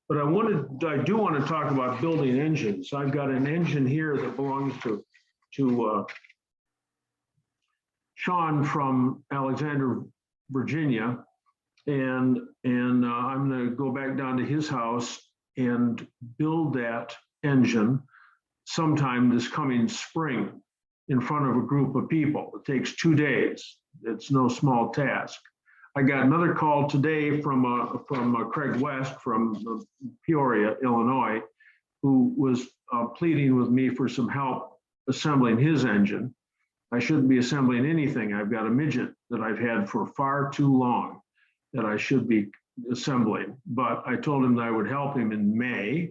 But I do want to talk about building engines. I've got an engine here that belongs to Sean from Alexander, Virginia. And I'm going to go back down to his house and build that engine sometime this coming spring in front of a group of people. It takes 2 days. It's no small task. I got another call today from Craig West from Peoria, Illinois, who was pleading with me for some help assembling his engine. I shouldn't be assembling anything. I've got a midget that I've had for far too long that I should be assembling, but I told him that I would help him in May.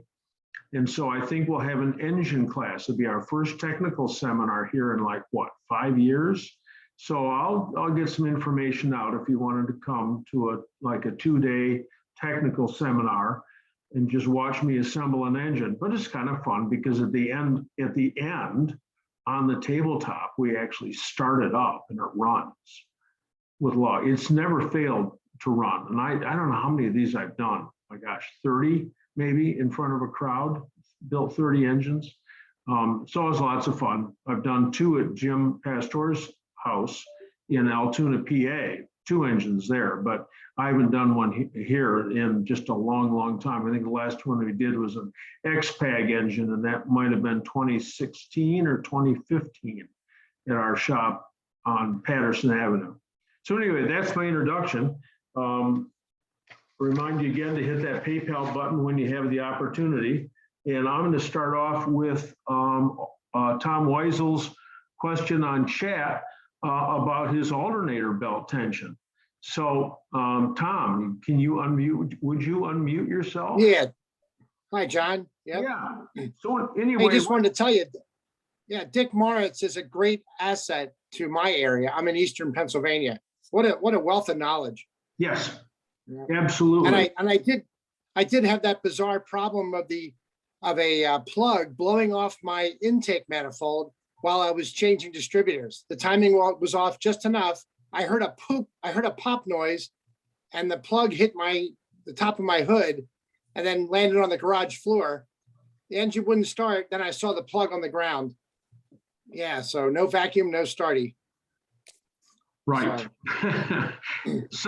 And so I think we'll have an engine class. It'll be our first technical seminar here in like, what, 5 years? So I'll get some information out if you wanted to come to a 2-day technical seminar and just watch me assemble an engine. But it's kind of fun because at the end on the tabletop, we actually start it up and it runs with log. It's never failed to run. And I don't know how many of these I've done. My gosh, 30 maybe in front of a crowd, built 30 engines. So it was lots of fun. I've done 2 at Jim Pastor's house in Altoona, PA, 2 engines there, but I haven't done one here in just a long, long time. I think the last one we did was an XPAG engine, and that might have been 2016 or 2015 at our shop on Patterson Avenue. So anyway, that's my introduction. Remind you again to hit that PayPal button when you have the opportunity. And I'm going to start off with Tom Weisel's question on chat about his alternator belt tension. So Tom, can you unmute? Would you unmute yourself? Yeah. Hi, John. Yep. Yeah. So anyway, I just wanted to tell you, yeah, Dick Moritz is a great asset to my area. I'm in Eastern Pennsylvania. What a wealth of knowledge. Yes, Yeah. absolutely. And I did have that bizarre problem of a plug blowing off my intake manifold while I was changing distributors. The timing was off just enough. I heard a pop noise, and the plug hit the top of my hood and then landed on the garage floor. The engine wouldn't start. Then I saw the plug on the ground. Yeah, so no vacuum, no starty. Right. It's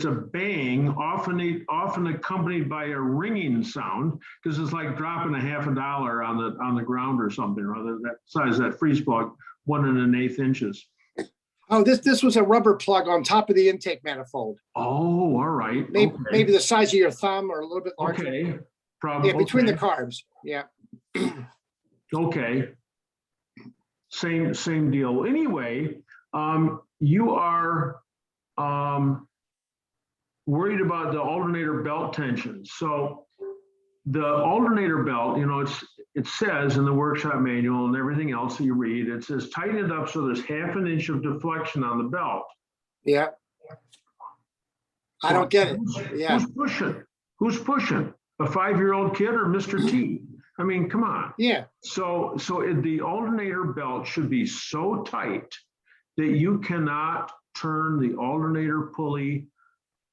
a bang, often accompanied by a ringing sound, because it's like dropping $50 on the ground or something, or other that size, that freeze plug, 1 1/8 inches. Oh, this was a rubber plug on top of the intake manifold. Oh, all right. Maybe the size of your thumb or a little bit larger. Okay, probably. Yeah, between the carbs. Yeah. Okay. Same deal. Anyway, you are worried about the alternator belt tension. So the alternator belt, it says in the workshop manual and everything else that you read, it says tighten it up so there's 1/2 inch of deflection on the belt. Yeah. I don't get it. Yeah. Who's pushing? A 5-year-old kid or Mr. T? I mean, come on. Yeah. So the alternator belt should be so tight that you cannot turn the alternator pulley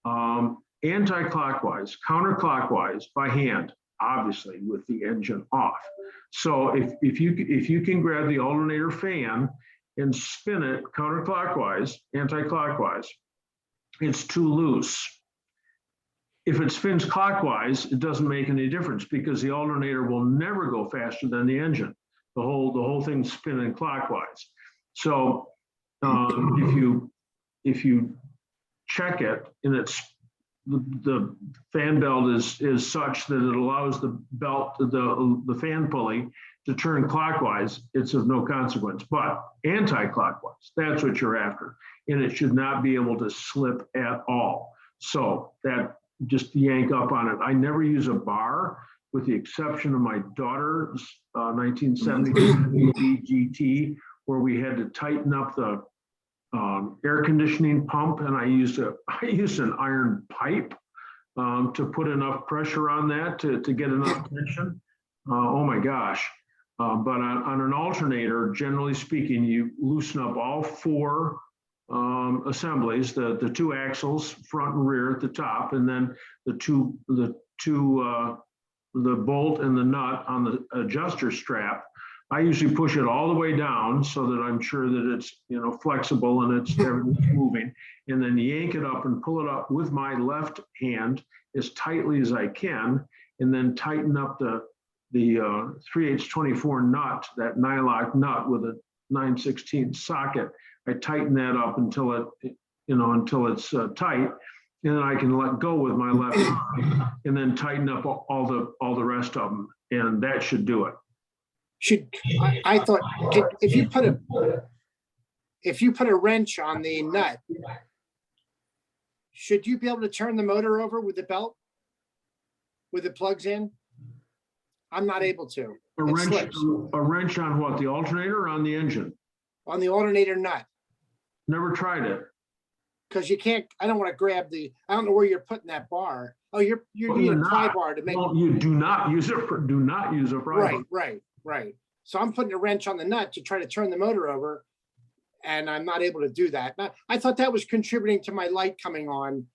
anti-clockwise, counterclockwise by hand, obviously with the engine off. So if you can grab the alternator fan and spin it counterclockwise, anti-clockwise, it's too loose. If it spins clockwise, it doesn't make any difference because the alternator will never go faster than the engine. The whole thing's spinning clockwise. So if you check it and it's the fan belt is such that it allows the belt, the fan pulley to turn clockwise, it's of no consequence. But anti-clockwise, that's what you're after, and it should not be able to slip at all. So that just yank up on it. I never use a bar, with the exception of my daughter's 1972 GT, where we had to tighten up the air conditioning pump, and I used an iron pipe to put enough pressure on that to get enough tension. Oh my gosh. But on an alternator, generally speaking, you loosen up all 4 assemblies, the two axles, front and rear at the top, and then the bolt and the nut on the adjuster strap. I usually push it all the way down so that I'm sure that it's, flexible and it's everything's moving, and then yank it up and pull it up with my left hand as tightly as I can, and then tighten up the 3/8/24 nut, that nylock nut with a 9/16 socket. I tighten that up until it's tight, and then I can let go with my left arm and then tighten up all the rest of them, and that should do it. I thought, if you put a wrench on the nut, should you be able to turn the motor over with the belt? With it plugs in? I'm not able to. A wrench on what? The alternator or on the engine? On the alternator nut, Never tried it. because you can't, I don't want to grab I don't know where you're putting that bar. Oh, you're Well, using you're a pry not. bar to make. Well, you do not use a pry bar. Right. So I'm putting a wrench on the nut to try to turn the motor over, and I'm not able to do that. Now, I thought that was contributing to my light coming on.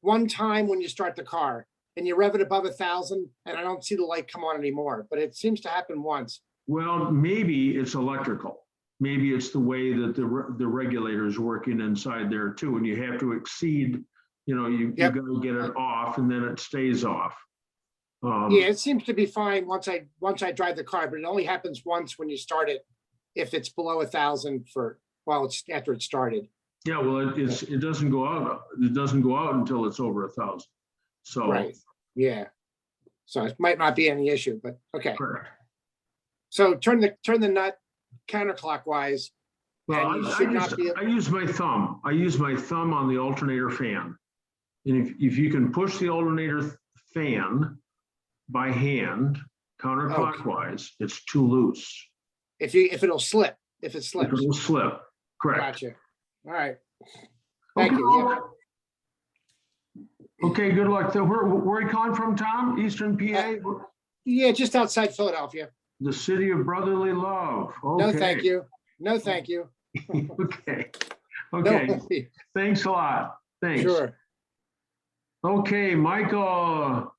One time when you start the car and you rev it above 1,000, and I don't see the light come on anymore, but it seems to happen once. Well, maybe it's electrical. Maybe it's the way that the regulator is working inside there too, and you have to exceed, you Yep. got to get it off, and then it stays off. Yeah, it seems to be fine once I drive the car, but it only happens once when you start it, if it's below 1,000 after it started. Yeah, well, it doesn't go out. It doesn't go out until it's over 1,000. So. Right, yeah. So it might not be any issue, but okay. Correct. So turn the nut counterclockwise. Well, And you should not be- I use my thumb. I use my thumb on the alternator fan. And if you can push the alternator fan by hand counterclockwise, it's too loose. If it'll slip, if it It slips. will slip. Correct. Gotcha. All right. Thank Okay. you. Okay, good luck. So where are you calling from, Tom? Eastern PA? Yeah, just outside Philadelphia. The city of brotherly love. No, Okay. thank you. No, thank you. Okay. No, Okay. Thanks a lot. Thanks. sure. Okay, Michael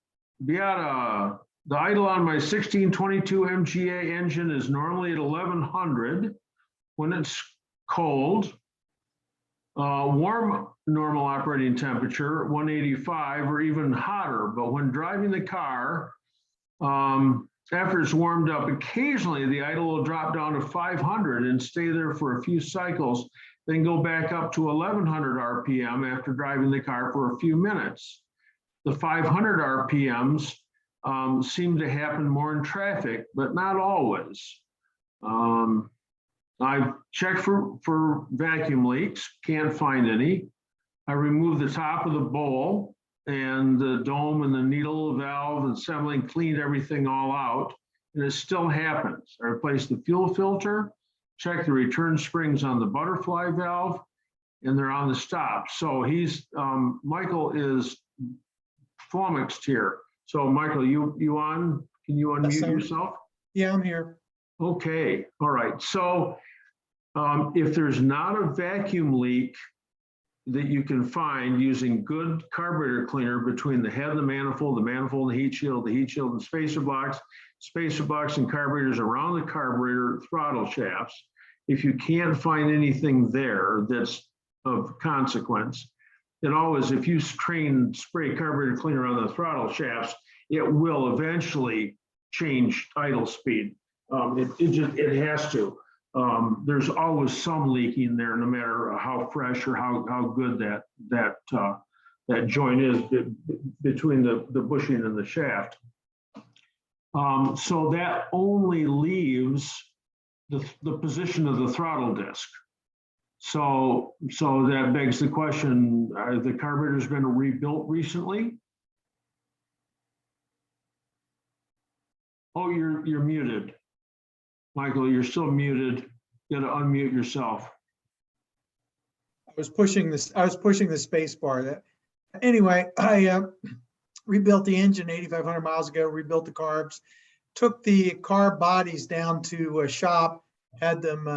Beata, the idle on my 1622 MGA engine is normally at 1100 when it's cold. Warm normal operating temperature, 185 or even hotter, but when driving the car, after it's warmed up, occasionally the idle will drop down to 500 and stay there for a few cycles, then go back up to 1100 RPM after driving the car for a few minutes. The 500 RPMs seem to happen more in traffic, but not always. I've checked for vacuum leaks, can't find any. I removed the top of the bowl and the dome and the needle valve and assembly, cleaned everything all out, and it still happens. I replaced the fuel filter, checked the return springs on the butterfly valve, and they're on the stop. So Michael is flummoxed here. So Michael, you on? Can you unmute Yes, sir. yourself? Yeah, I'm here. Okay, all right. So if there's not a vacuum leak that you can find using good carburetor cleaner between the head of the manifold and the heat shield and spacer blocks and carburetors around the carburetor throttle shafts, if you can't find anything there that's of consequence, then always, if you spray carburetor cleaner on the throttle shafts, it will eventually change idle speed. It has to. There's always some leaking there, no matter how fresh or how good that joint is between the bushing and the shaft. So that only leaves the position of the throttle disc. So that begs the question: are the carburetors been rebuilt recently? Oh, you're muted. Michael, you're still muted. You gotta unmute yourself. I was pushing the space bar. Anyway, I rebuilt the engine 8,500 miles ago, rebuilt the carbs, took the carb bodies down to a shop, had them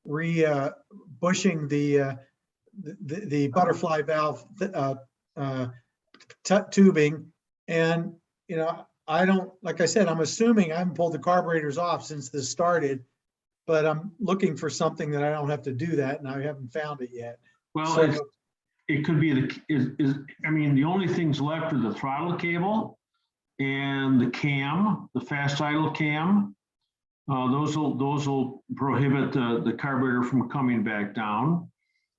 bushing the butterfly valve tubing. And, you know, I don't, like I said, I'm assuming I haven't pulled the carburetors off since this started, but I'm looking for something that I don't have to do that, and I haven't found it yet. Well, So, it could be I mean, the only things left are the throttle cable and the cam, the fast idle cam. Those will prohibit the carburetor from coming back down.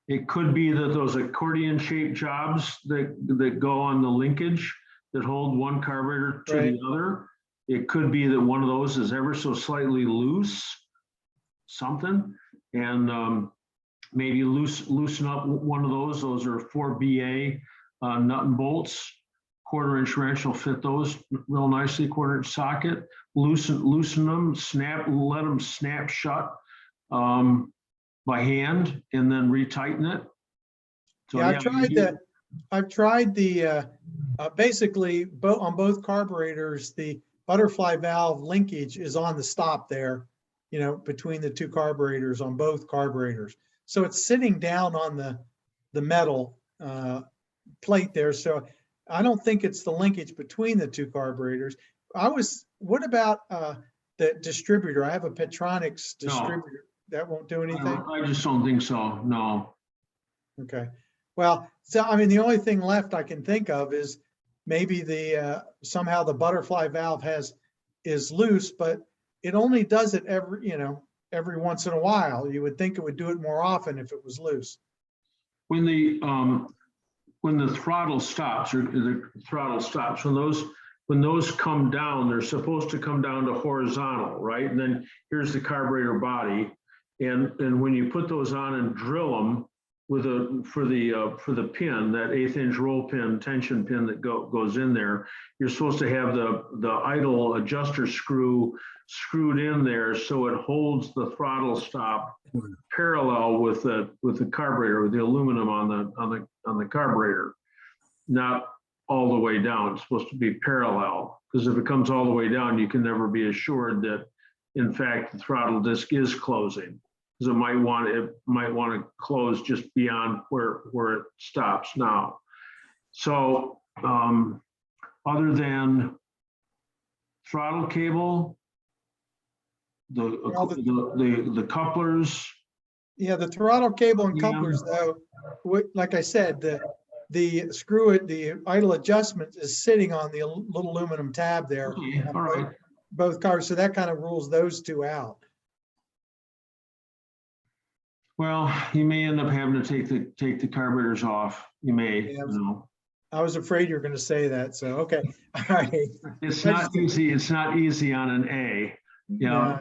It could be that those accordion shaped jobs that go on the linkage that hold one carburetor to Right. the other. It could be that one of those is ever so slightly loose, something, and maybe loosen up one of those. Those are 4BA nut and bolts. 1/4-inch wrench will fit those real nicely. 1/4-inch socket. Loosen them. Let them snap shut by hand, and then retighten it. So, yeah, I've tried the basically on both carburetors, the butterfly valve linkage is on the stop there, you know, between the two carburetors on both carburetors. So it's sitting down on the metal plate there. So I don't think it's the linkage between the two carburetors. What about the distributor? I have a Petronix distributor. That won't do anything? I just don't think so, no. Okay. Well, so I mean, the only thing left I can think of is maybe somehow the butterfly valve is loose, but it only does it every once in a while. You would think it would do it more often if it was loose. When the throttle stops, when those come down, they're supposed to come down to horizontal, right? And then here's the carburetor body. And when you put those on and drill them for the pin, that 1/8-inch roll pin, tension pin that goes in there, you're supposed to have the idle adjuster screw screwed in there so it holds the throttle stop parallel with the carburetor, with the aluminum on the carburetor, not all the way down. It's supposed to be parallel, because if it comes all the way down, you can never be assured that in fact the throttle disc is closing, because it might want to close just beyond where it stops now. So other than throttle cable, the couplers. Yeah, the throttle cable and Yeah. couplers, though, like I said, the idle adjustment is sitting on the little aluminum tab there. Okay, all right. Both cars, so that kind of rules those two out. Well, you may end up having to take the carburetors off. You may, Yeah. you know. I was afraid you were going to say that. So, okay. All right. It's not easy. It's not easy on an A. Yeah.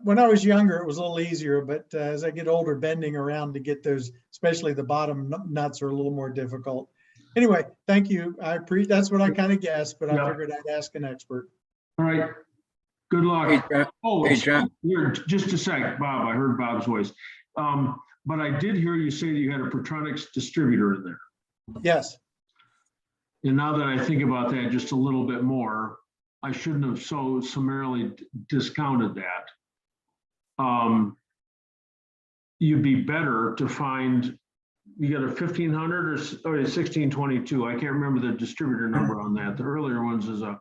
When I was younger, it was a little easier, but as I get older, bending around to get those, especially the bottom nuts, are a little more difficult. Anyway, thank you. That's what I kind of guessed, but I figured I'd ask an expert. All right. Good luck. Hey, John. Oh, Hey, John. here, just a sec, Bob. I heard Bob's voice. But I did hear you say that you had a Petronix distributor in there. Yes. And now that I think about that just a little bit more, I shouldn't have so summarily discounted that. You'd be better to find, you got a 1500 or 1622. I can't remember the distributor number on that. The earlier ones is a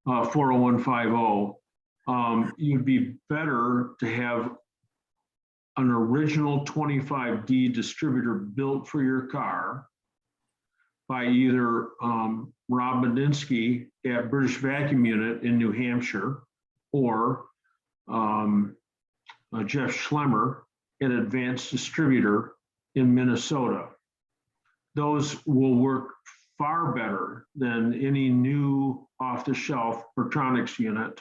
40150. You'd be better to have an original 25D distributor built for your car by either Rob Medinsky at British Vacuum Unit in New Hampshire, or Jeff Schlemmer at Advanced Distributor in Minnesota. Those will work far better than any new off-the-shelf Petronix unit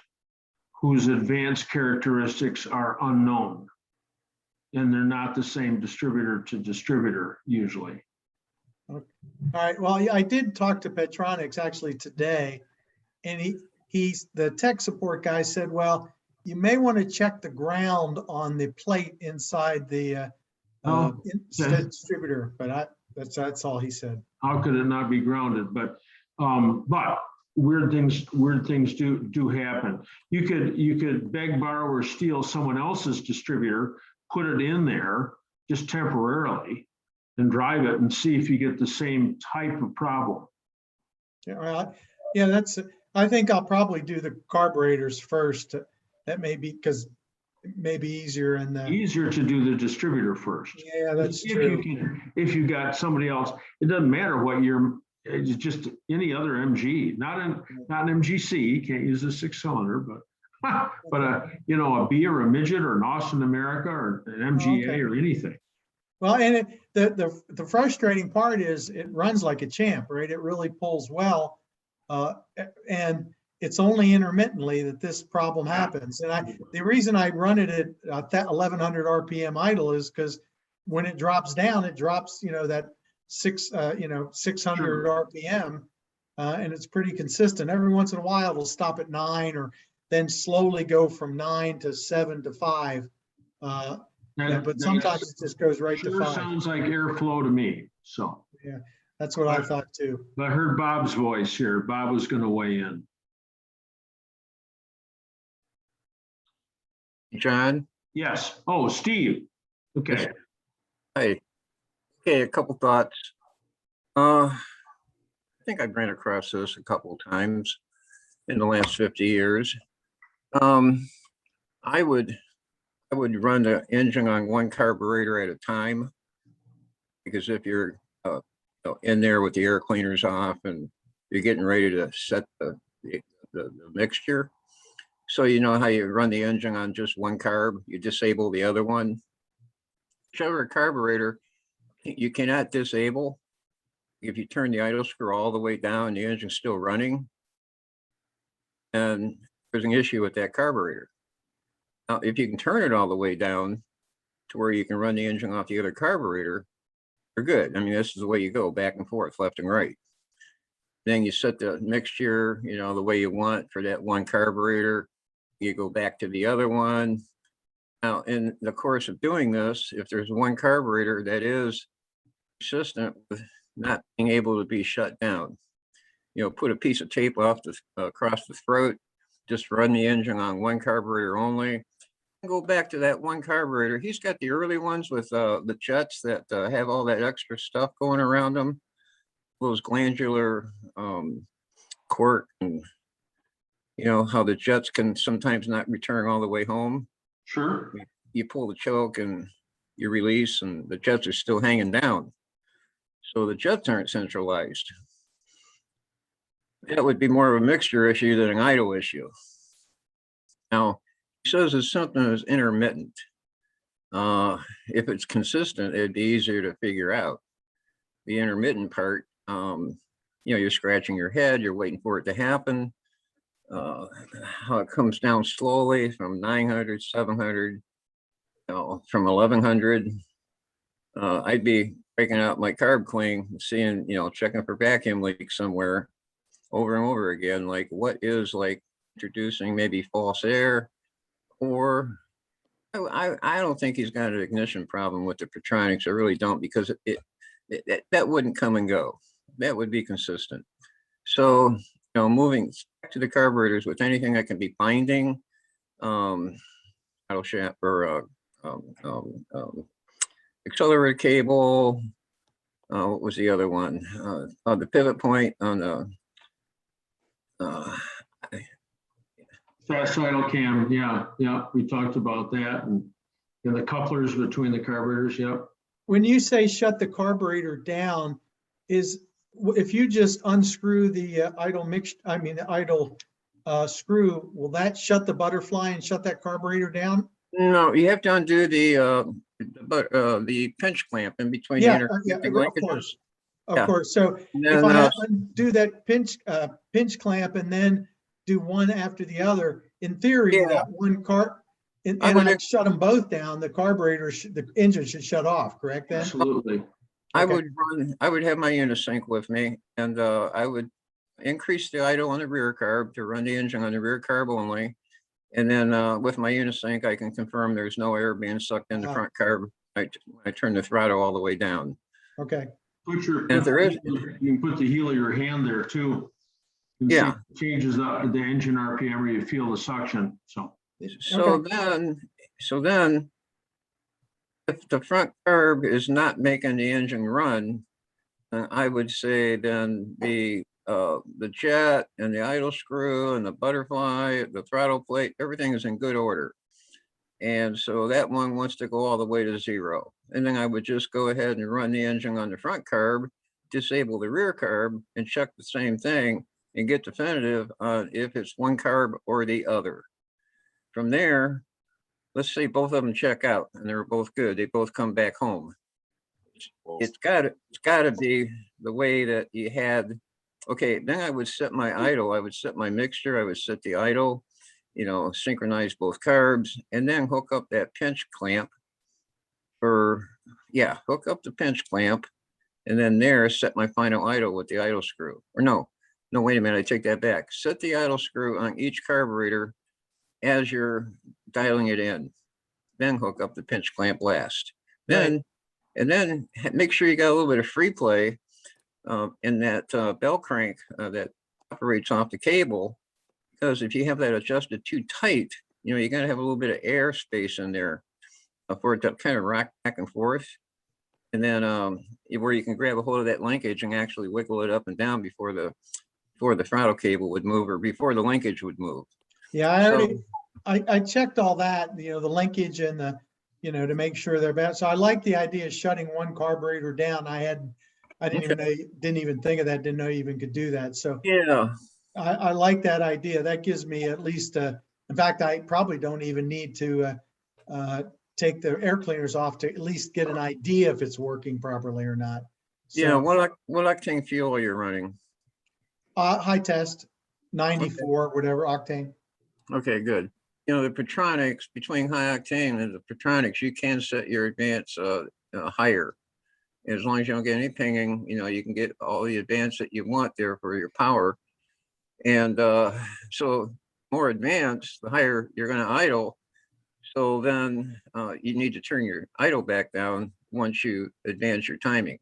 whose advanced characteristics are unknown. And they're not the same distributor to distributor usually. All right. Well, I did talk to Petronix actually today, and the tech support guy said, well, you may want to check the ground on the plate inside the distributor, but that's all he said. How could it not be grounded? But weird things do happen. You could beg, borrow, or steal someone else's distributor, put it in there just temporarily and drive it and see if you get the same type of problem. Yeah, well, yeah, I think I'll probably do the carburetors first. That may be because it may be easier and Easier to do the distributor first. yeah, that's If true. if you got somebody else, it doesn't matter what it's just any other MG, not an MGC, can't use a 6-cylinder, but a B or a Midget or an Austin America or an MGA Okay. or anything. Well, and the frustrating part is it runs like a champ, right? It really pulls well. And it's only intermittently that this problem happens. And the reason I run it at that 1100 RPM idle is because when it drops down, it drops, that 600 RPM, and it's pretty consistent. Every once in a while, it'll stop at 9 or then slowly go from 9 to 7 to 5. But sometimes it just goes right to 5. Sounds like airflow to me. So yeah, that's what I thought too. I heard Bob's voice here. Bob was going to weigh in. John? Yes. Oh, Steve. Okay. Hi. Okay, a couple thoughts. I think I've ran across this a couple of times in the last 50 years. I would run the engine on one carburetor at a time, because if you're in there with the air cleaners off and you're getting ready to set the mixture, so you know how you run the engine on just one carb, you disable the other one. Whichever carburetor you cannot disable, if you turn the idle screw all the way down, the engine's still running, and there's an issue with that carburetor. Now, if you can turn it all the way down to where you can run the engine off the other carburetor, you're good. I mean, this is the way you go, back and forth, left and right. Then you set the mixture, the way you want for that one carburetor. You go back to the other one. Now, in the course of doing this, if there's one carburetor that is persistent with not being able to be shut down, put a piece of tape across the throat, just run the engine on one carburetor only, and go back to that one carburetor. He's got the early ones with the jets that have all that extra stuff going around them, those glandular cork, and how the jets can sometimes not return all the way home. Sure. You pull the choke and you release, and the jets are still hanging down. So the jets aren't centralized. That would be more of a mixture issue than an idle issue. Now, he says it's something that's intermittent. If it's consistent, it'd be easier to figure out. The intermittent part, you're scratching your head, you're waiting for it to happen. How it comes down slowly from 900, 700, from 1100. I'd be breaking out my carb clean, seeing, checking for vacuum leaks somewhere over and over again. Like, what is introducing maybe false air, or I don't think he's got an ignition problem with the Pertronix. I really don't, because that wouldn't come and go. That would be consistent. So, moving back to the carburetors with anything that can be binding, idle shaft or accelerator cable. What was the other one? The pivot point on the Fast idle cam. Yeah. We talked about that, and the couplers between the carburetors. Yep. When you say shut the carburetor down, if you just unscrew the idle screw, will that shut the butterfly and shut that carburetor down? No, you have to undo the pinch clamp in between the linkages. Of course. So then, if I undo that pinch clamp and then do one after the other, in theory, that one and I shut them both down, the the engine should shut off, correct then? Absolutely. I would have my Unisync with me, and I would increase the idle on the rear carb to run the engine on the rear carb only. And then with my Unisync, I can confirm there's no air being sucked in the front carb. I turn the throttle all the way down. Okay. You can put the heel of your hand there too. And see Yeah. if it changes the engine RPM or you feel the suction, so. So then, if the front carb is not making the engine run, I would say then the jet and the idle screw and the butterfly, the throttle plate, everything is in good order. And so that one wants to go all the way to 0. And then I would just go ahead and run the engine on the front carb, disable the rear carb, and check the same thing and get definitive on if it's one carb or the other. From there, let's say both of them check out and they're both good. They both come back home. It's gotta be the way that you had. Okay, then I would set my idle. I would set my mixture. I would set the idle, synchronize both carbs, and then hook up that pinch clamp. Hook up the pinch clamp, and then there set my final idle with the idle screw. Or no, wait a minute, I take that back. Set the idle screw on each carburetor as you're dialing it in. Then hook up the pinch clamp last. Then make sure you got a little bit of free play in that bell crank that operates off the cable. Because if you have that adjusted too tight, you got to have a little bit of air space in there for it to kind of rock back and forth. And then where you can grab a hold of that linkage and actually wiggle it up and down before the throttle cable would move or before the linkage would move. Yeah, I checked all that, the linkage and the, to make sure they're bad. So I like the idea of shutting one carburetor down. I didn't even think of that. Didn't know you even could do that. So Yeah. I like that idea. That gives me at least in fact, I probably don't even need to take the air cleaners off to at least get an idea if it's working properly or not. So, what octane fuel are you running? High test, 94, whatever octane. Okay, good. The Pertronix, between high octane and the Pertronix, you can set your advance higher. As long as you don't get any pinging, you can get all the advance that you want there for your power. And so more advanced, the higher you're going to idle. So then you need to turn your idle back down once you advance your timing.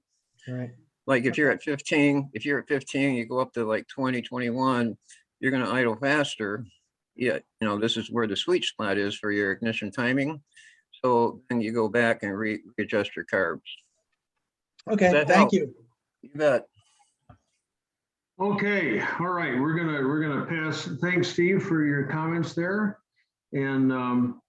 Right. Like if you're at 15, you go up to like 20, 21, you're going to idle faster. Yeah, this is where the sweet spot is for your ignition timing. So then you go back and readjust your carbs. Okay, thank you. You bet. Okay, all right, we're gonna pass. Thanks, Steve, for your comments there. And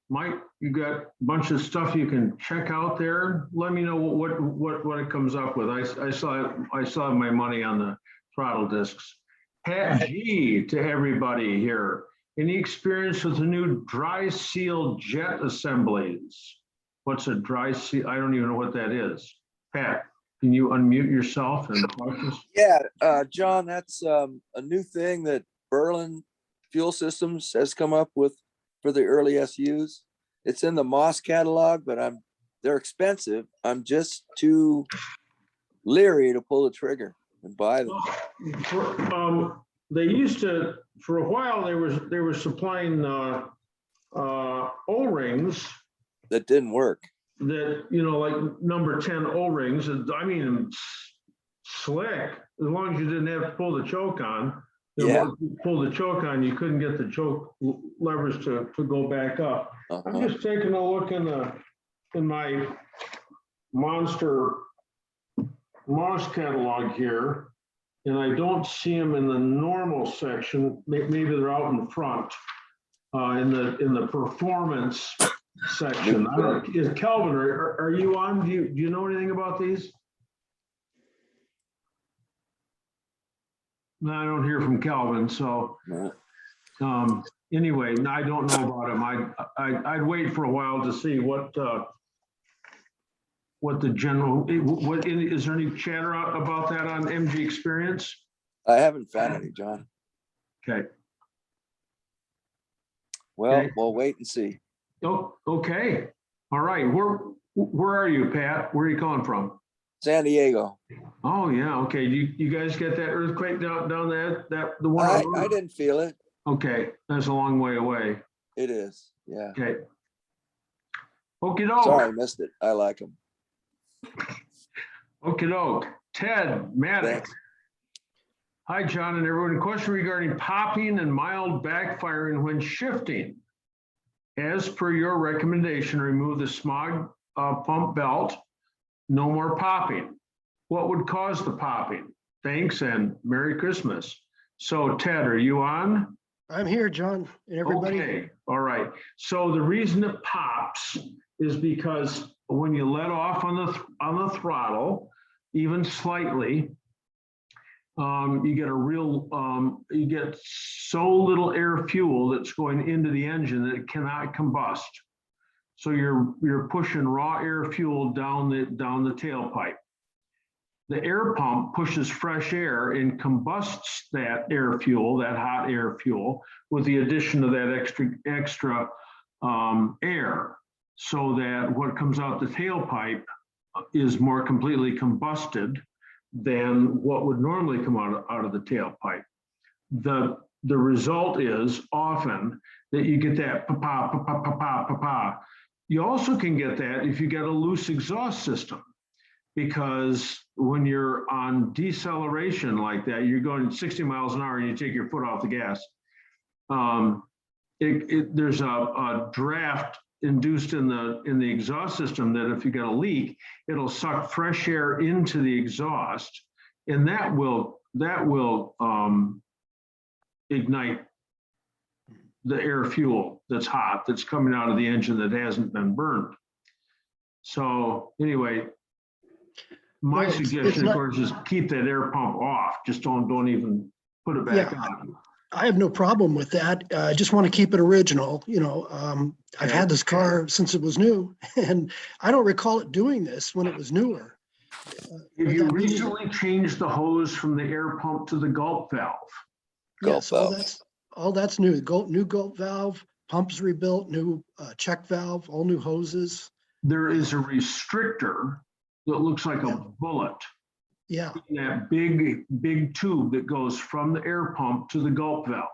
Mike, you got a bunch of stuff you can check out there. Let me know what it comes up with. I saw my money on the throttle discs. Pat G to everybody here. Any experience with the new dry seal jet assemblies? What's a dry seal? I don't even know what that is. Pat, can you unmute yourself and talk? Yeah, John, that's a new thing that Berlin Fuel Systems has come up with for the early SUs. It's in the Moss catalog, but they're expensive. I'm just too leery to pull the trigger and buy them. They used to, for a while, they were supplying O-rings That didn't work. that, like number 10 O-rings. I mean, slick, as long as you didn't have to pull the choke on. Yeah. Once you pull the choke on, you couldn't get the choke levers to go back up. I'm just taking a look in my Monster Moss catalog here, and I don't see them in the normal section. Maybe they're out in the front, in the performance section. I don't, is Kelvin, are you on? Do you know anything about these? No, I don't hear from Kelvin. So anyway, I don't know about him. I'd wait for a while to see what the general, is there any chatter about that on MG Experience? I haven't found any, John. Okay. Well, Okay. we'll wait and see. Oh, okay. All right. Where are you, Pat? Where are you calling from? San Diego. Oh, yeah. Okay. You guys get that earthquake down the one? I didn't feel it. Okay. That's a long way away. It is. Yeah. Okay. Okie doke. Sorry, I missed it. I like them. Okie doke. Ted Maddox. Thanks. Hi, John and everyone. Question regarding popping and mild backfiring when shifting. As per your recommendation, remove the smog pump belt. No more popping. What would cause the popping? Thanks and Merry Christmas. So Ted, are you on? I'm here, John, and everybody. Okay, all right. So the reason it pops is because when you let off on the throttle, even slightly, you get a real, you get so little air fuel that's going into the engine that it cannot combust. So you're pushing raw air fuel down the tailpipe. The air pump pushes fresh air and combusts that air fuel, that hot air fuel, with the addition of that extra air, so that what comes out the tailpipe is more completely combusted than what would normally come out of the tailpipe. The result is often that you get that pa-pa, pa-pa, pa-pa, pa-pa. You also can get that if you get a loose exhaust system, because when you're on deceleration like that, you're going 60 miles an hour and you take your foot off the gas. There's a draft induced in the exhaust system that if you get a leak, it'll suck fresh air into the exhaust, and that will ignite the air fuel that's hot, that's coming out of the engine that hasn't been burned. So anyway, my Well, it's suggestion, of not- course, is keep that air pump off. Just don't even put it back Yeah. on. I have no problem with that. I just want to keep it original, I've Okay. had this car since it was new, and I don't recall it doing this when it was newer. Have you that means- recently changed the hose from the air pump to the gulp valve? Gulp Yes, all valve. that's new. New gulp valve, pumps rebuilt, new check valve, all new hoses. There is a restrictor that looks like Yeah. a bullet. Yeah, In that big tube that goes from the air pump to the gulp valve.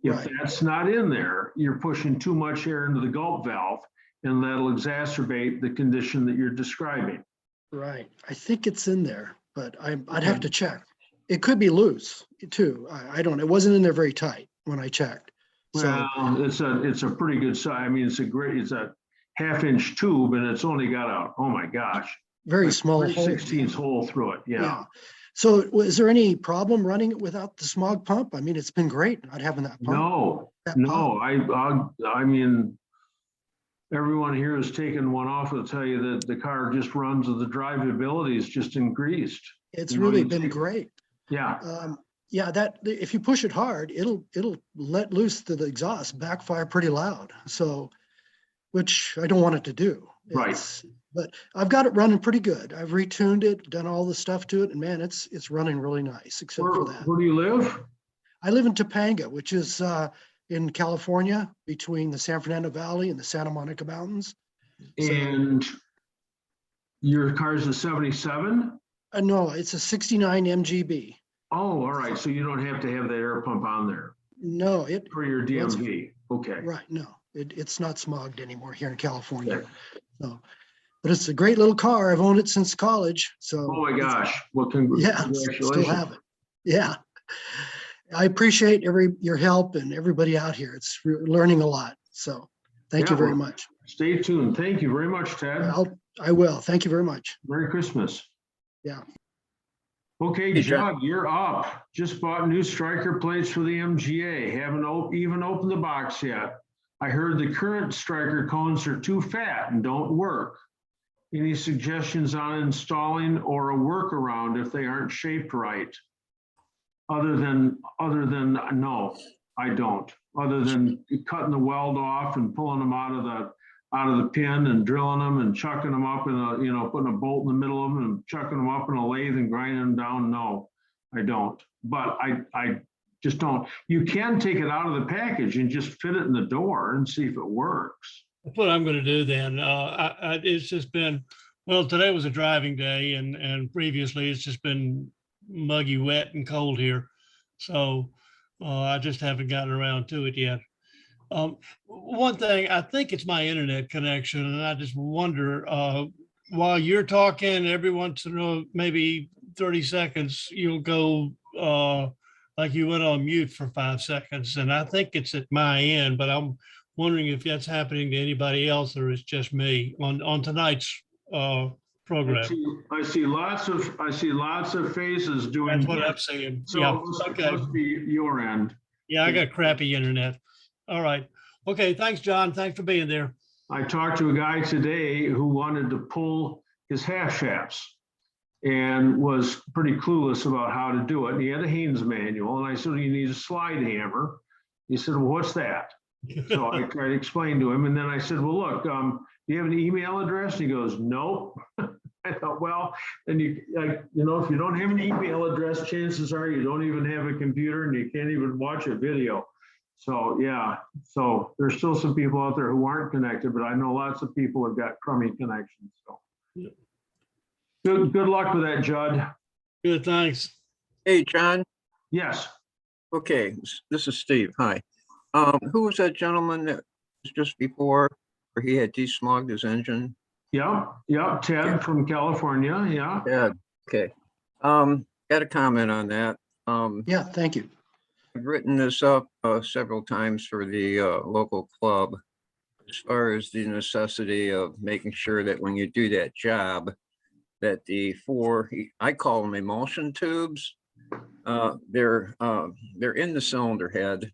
If Right. that's not in there, you're pushing too much air into the gulp valve, and that'll exacerbate the condition that you're describing. right. I think it's in there, but I'd have to check. It could be loose too. I don't, it wasn't in there very tight when I checked. So, Well, it's a pretty good size. I mean, it's a 1/2-inch tube, and it's only got oh my gosh. very small hole. 3/16 hole through it, yeah. So is there any problem running it without the smog pump? I mean, it's been great not having that pump. No, that no, pump. I mean, everyone here has taken one off. Will tell you that the car just runs, and the drivability is just increased. It's you know, really you been take- great. Yeah, Yeah, that if you push it hard, it'll let loose the exhaust, backfire pretty loud. So, which I don't want it to do. Right. But I've got it running pretty good. I've retuned it, done all the stuff to it, and man, it's running really nice, except for that. where do you live? I live in Topanga, which is in California, between the San Fernando Valley and the Santa Monica Mountains. So- And your car's a 77? No, it's a 69 MGB. Oh, all right. So you don't have to have that air pump on there No, it, for your DMV. Okay. right, no, it's not smogged anymore here in California. Okay. So, but it's a great little car. I've owned it since college, so. Oh my it's- gosh. Well, Yeah, congratulations. still have it. Yeah. I appreciate your help and everybody out here. It's learning a lot. So thank you Yeah, very well, much. Stay tuned. Thank you very much, Ted. I will. Thank you very much. Merry Christmas. Yeah. Okay, Hey, John. Jug, you're up. Just bought new striker plates for the MGA. Haven't even opened the box yet. I heard the current striker cones are too fat and don't work. Any suggestions on installing or a workaround if they aren't shaped right? Other than no, I don't. Other than cutting the weld off and pulling them out of the pin and drilling them and chucking them up in putting a bolt in the middle of them and chucking them up in a lathe and grinding them down. No, I don't. But I just don't. You can take it out of the package and just fit it in the door and see if it works. That's what I'm going to do then. It's just been, well, today was a driving day and previously it's just been muggy, wet and cold here. So I just haven't gotten around to it yet. One thing, I think it's my internet connection and I just wonder, while you're talking every once in a maybe 30 seconds, you'll go like you went on mute for 5 seconds, and I think it's at my end, but I'm wondering if that's happening to anybody else or it's just me on tonight's program. I see lots of faces doing. That's what that. I'm saying. So Yeah, it okay. must be your end. Yeah, I got crappy internet. All right. Okay, thanks, John. Thanks for being there. I talked to a guy today who wanted to pull his half shafts and was pretty clueless about how to do it. And he had a Haynes manual, and I said, you need a slide hammer. He said, well, what's that? So I tried to explain to him, and then I said, well, look, do you have an email address? He goes, nope. I thought, well, then if you don't have an email address, chances are you don't even have a computer and you can't even watch a video. So yeah, so there's still some people out there who aren't connected, but I know lots of people have got crummy connections. So Yeah. good luck with that, Judd. Good, thanks. Hey, John. Yes. Okay, this is Steve. Hi. Who was that gentleman that was just before where he had desmogged his engine? Yeah, Ted from California. Yeah. Yeah. Okay. Got a comment on that. Yeah, thank you. I've written this up several times for the local club as far as the necessity of making sure that when you do that job, that the four, I call them emulsion tubes, they're in the cylinder head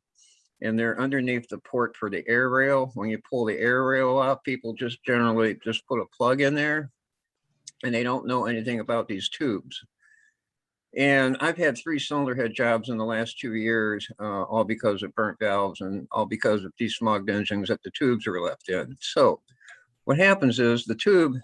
and they're underneath the port for the air rail. When you pull the air rail out, people just generally just put a plug in there and they don't know anything about these tubes. And I've had 3 cylinder head jobs in the last 2 years, all because of burnt valves and all because of desmogged engines that the tubes are left in. So what happens is the tube,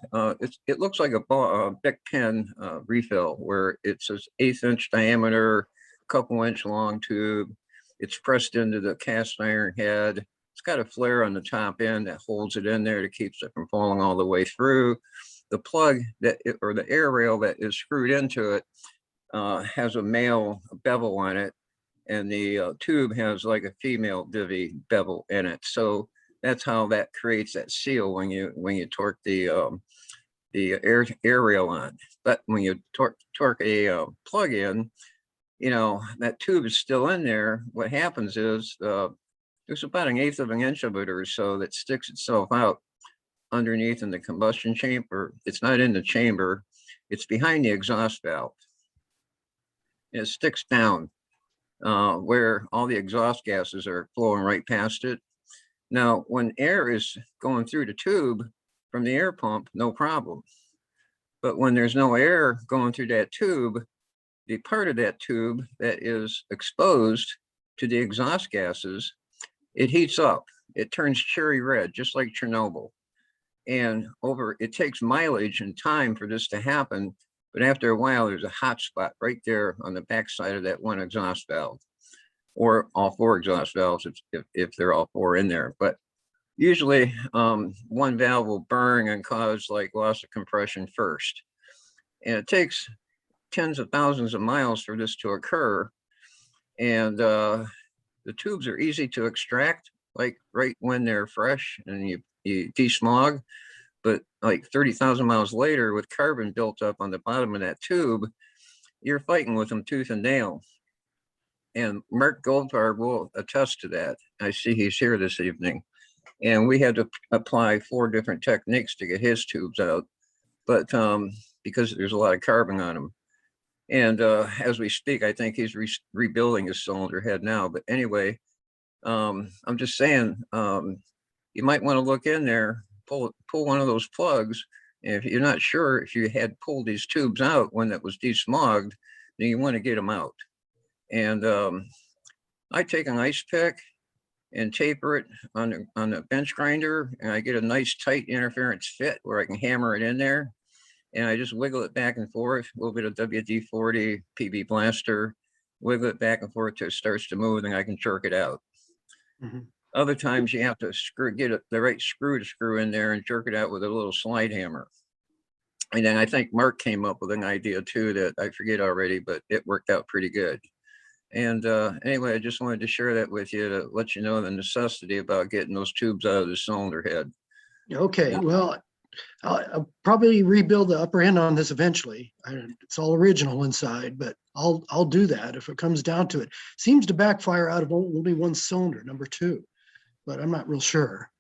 it looks like a Bic pen refill where it's an 1/8 inch diameter, couple inch long tube. It's pressed into the cast iron head. It's got a flare on the top end that holds it in there to keep it from falling all the way through. The plug or the air rail that is screwed into it has a male bevel on it, and the tube has like a female divvy bevel in it. So that's how that creates that seal when you torque the air rail on. But when you torque a plug in, that tube is still in there. What happens is there's about 1/8 of an inch of it or so that sticks itself out underneath in the combustion chamber. It's not in the chamber. It's behind the exhaust valve. It sticks down where all the exhaust gases are flowing right past it. Now, when air is going through the tube from the air pump, no problem. But when there's no air going through that tube, the part of that tube that is exposed to the exhaust gases, it heats up. It turns cherry red, just like Chernobyl. And it takes mileage and time for this to happen. But after a while, there's a hot spot right there on the backside of that one exhaust valve, or all 4 exhaust valves if they're all 4 in there. But usually one valve will burn and cause like loss of compression first. And it takes tens of thousands of miles for this to occur. And the tubes are easy to extract, like right when they're fresh and you desmog. But like 30,000 miles later, with carbon built up on the bottom of that tube, you're fighting with them tooth and nail. And Mark Goldfarb will attest to that. I see he's here this evening. And we had to apply 4 different techniques to get his tubes out, but because there's a lot of carbon on them. And as we speak, I think he's rebuilding his cylinder head now. But anyway, I'm just saying, you might want to look in there, pull one of those plugs. And if you're not sure if you had pulled these tubes out when it was desmogged, then you want to get them out. And I take an ice pick and taper it on the bench grinder, and I get a nice tight interference fit where I can hammer it in there. And I just wiggle it back and forth, a little bit of WD-40, PB Blaster, wiggle it back and forth till it starts to move, and I can jerk it out. Mhm. Other times you have to get the right screw to screw in there and jerk it out with a little slide hammer. And then I think Mark came up with an idea too that I forget already, but it worked out pretty good. And anyway, I just wanted to share that with you to let you know the necessity about getting those tubes out of the cylinder head. Okay, Yeah. well, I'll probably rebuild the upper end on this eventually. It's all original inside, but I'll do that if it comes down to it. Seems to backfire out of only one cylinder, number 2, but I'm not real sure.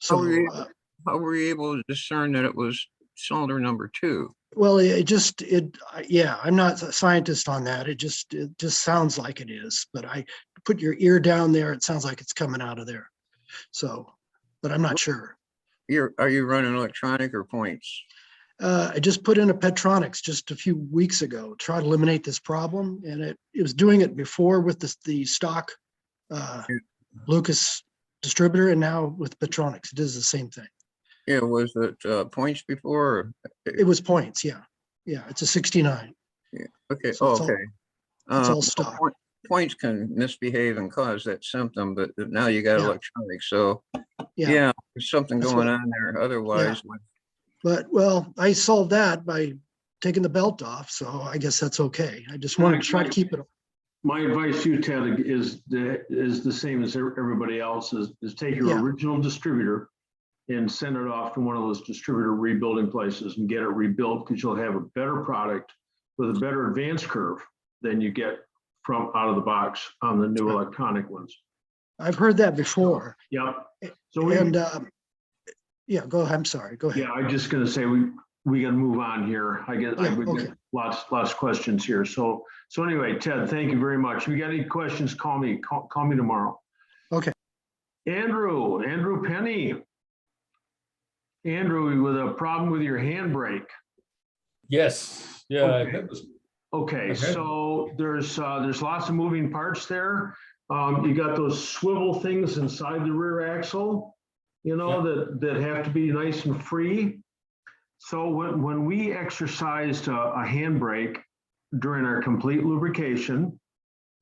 How were you, So, how were you able to discern that it was cylinder number 2? well, yeah, I'm not a scientist on that. It just sounds like it is, but I put your ear down there, it sounds like it's coming out of there. So, but I'm not sure. Are you running electronic or points? I just put in a Petronix just a few weeks ago, try to eliminate this problem, and it was doing it before with the stock Lucas distributor, and now with Petronix, it does the same thing. Yeah, was it points before? Or- It was points, yeah. Yeah, it's a 69. Okay, So it's all- okay. it's all Well, stock. Points can misbehave and cause that symptom, but now you got Yeah. electronic, so Yeah, yeah, there's something That's going what- on there. Otherwise, but well, I solved that by taking the belt off, so I guess that's okay. I just wanted to try to keep it. My advice to you, Ted, is the same as everybody else, is take your Yeah. original distributor and send it off to one of those distributor rebuilding places and get it rebuilt, because you'll have a better product with a better advance curve than you get from out of the box on the new electronic ones. I've heard that before. Yep. So we, And yeah, go ahead. I'm sorry. Go ahead. yeah, I'm just gonna say we gotta move on here. I Yeah, would okay. get lots of questions here. So anyway, Ted, thank you very much. If you got any questions, call me tomorrow. Okay. Andrew Penny. Andrew, with a problem with your handbrake. Yes, yeah, Okay. that was, Okay, Okay. so there's lots of moving parts there. You got those swivel things inside the rear axle, that have to be nice and free. So when we exercised a handbrake during our complete lubrication,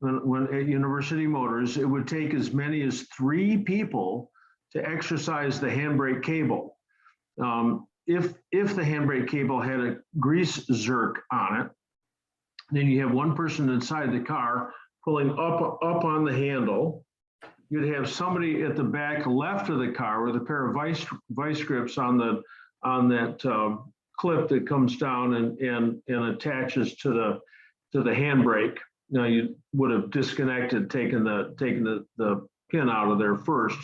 when at University Motors, it would take as many as 3 people to exercise the handbrake cable. If the handbrake cable had a grease zerk on it, then you have one person inside the car pulling up on the handle. You'd have somebody at the back left of the car with a pair of vice grips on that clip that comes down and attaches to the handbrake. Now you would have disconnected, taken the pin out of there first,